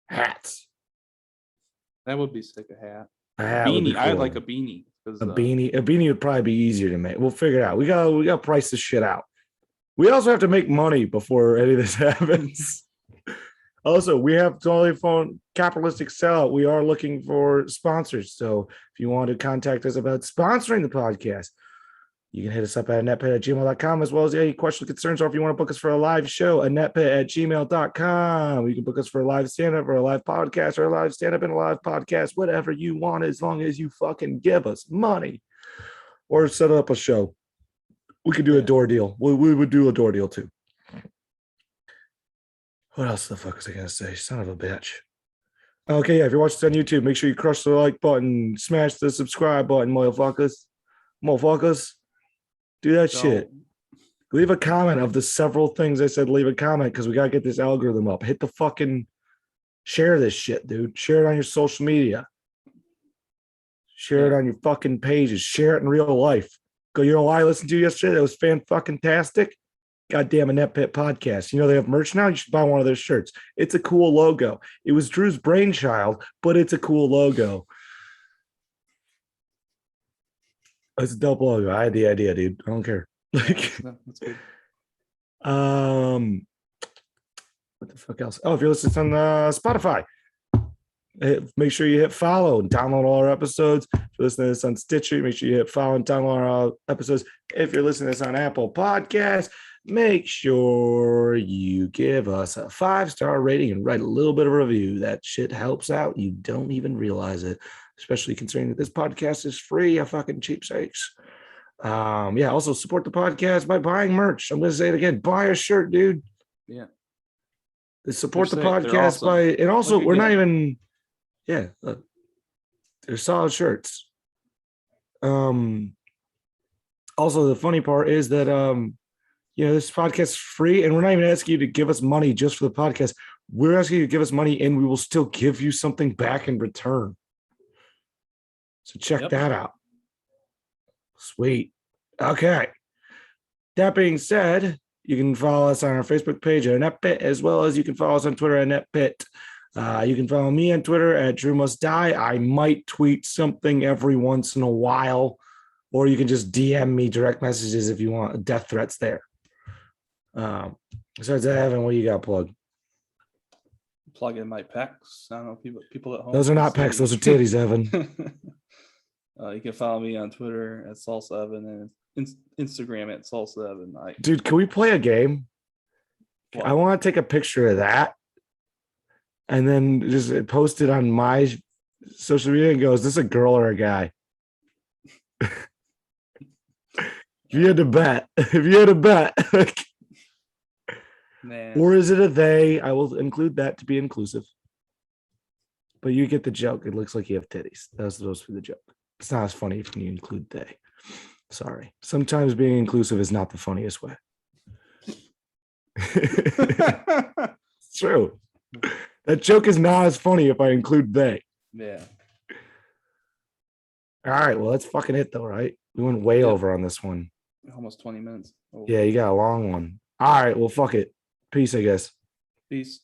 Hats. That would be sick. A hat. A hat beanie. cool. I'd like a beanie. A beanie would probably be easier to make. We'll figure it out. We got to price this shit out. We also have to make money before any of this happens. Also, we have totally phone capitalistic sellout. We are looking for sponsors. So if you want to contact us about sponsoring the podcast, you can hit us up at ineptpit@gmail.com, as well as any questions, concerns, or if you want to book us for a live show, ineptpit@gmail.com. You can book us for a live stand-up or a live podcast or a live stand-up and a live podcast, whatever you want, as long as you fucking give us money or set up a show. We could do a door deal. We would do a door deal too. What else the fuck was I going to say? Son of a bitch. Okay, yeah, if you're watching this on YouTube, make sure you crush the like button, smash the subscribe button, motherfuckers. Do that shit. Leave a comment of the several things I said. Leave a comment because we got to get this algorithm up. Hit the fucking share this shit, dude. Share it on your social media. Share it on your fucking pages. Share it in real life. Go, you know what I listened to yesterday? That was fan-fucking-tastic. Goddamn Inept Pit podcast. You know they have merch now? You should buy one of their shirts. It's a cool logo. It was Drew's brainchild, but it's a cool logo. It's a dope logo. I had the idea, dude. I don't care. That's good. What the fuck else? Oh, if you're listening on Spotify, make sure you hit follow and download all our episodes. If you're listening to this on Stitcher, make sure you hit follow and download our episodes. If you're listening to this on Apple Podcasts, make sure you give us a 5-star rating and write a little bit of a review. That shit helps out. You don't even realize it, especially considering that this podcast is free. A fucking cheapsates. Yeah, also support the podcast by buying merch. I'm going to say it again. Buy a shirt, dude. Yeah. Support the They're podcast awesome. by, and also Look we're not again. even, yeah, they're solid shirts. Also, the funny part is that, this podcast is free, and we're not even asking you to give us money just for the podcast. We're asking you to give us money, and we will still give you something back in return. So check that out. Sweet. Okay. That being said, you can follow us on our Facebook page at Inept Pit, as well as you can follow us on Twitter at Inept Pit. You can follow me on Twitter at Drew Must Die. I might tweet something every once in a while, or you can just DM me direct messages if you want death threats there. Besides that, Evan, what you got plugged? Plug in my pecs. I don't know, people at home. Those are not pecs. Those are titties, Evan. You can follow me on Twitter at Salsa Evan and Instagram at Salsa Evan. Dude, can we play a game? What? I want to take a picture of that and then just post it on my social media and go, is this a girl or a guy? If you had to bet. Man. Or is it a they? I will include that to be inclusive. But you get the joke. It looks like you have titties. That's supposed to be the joke. It's not as funny if you include they. Sorry. Sometimes being inclusive is not the funniest way. It's true. That joke is not as funny if I include they. Yeah. All right. Well, let's fucking hit though, right? We went way over on this one. Almost 20 minutes. Yeah, you got a long one. All right. Well, fuck it. Peace, I guess. Peace.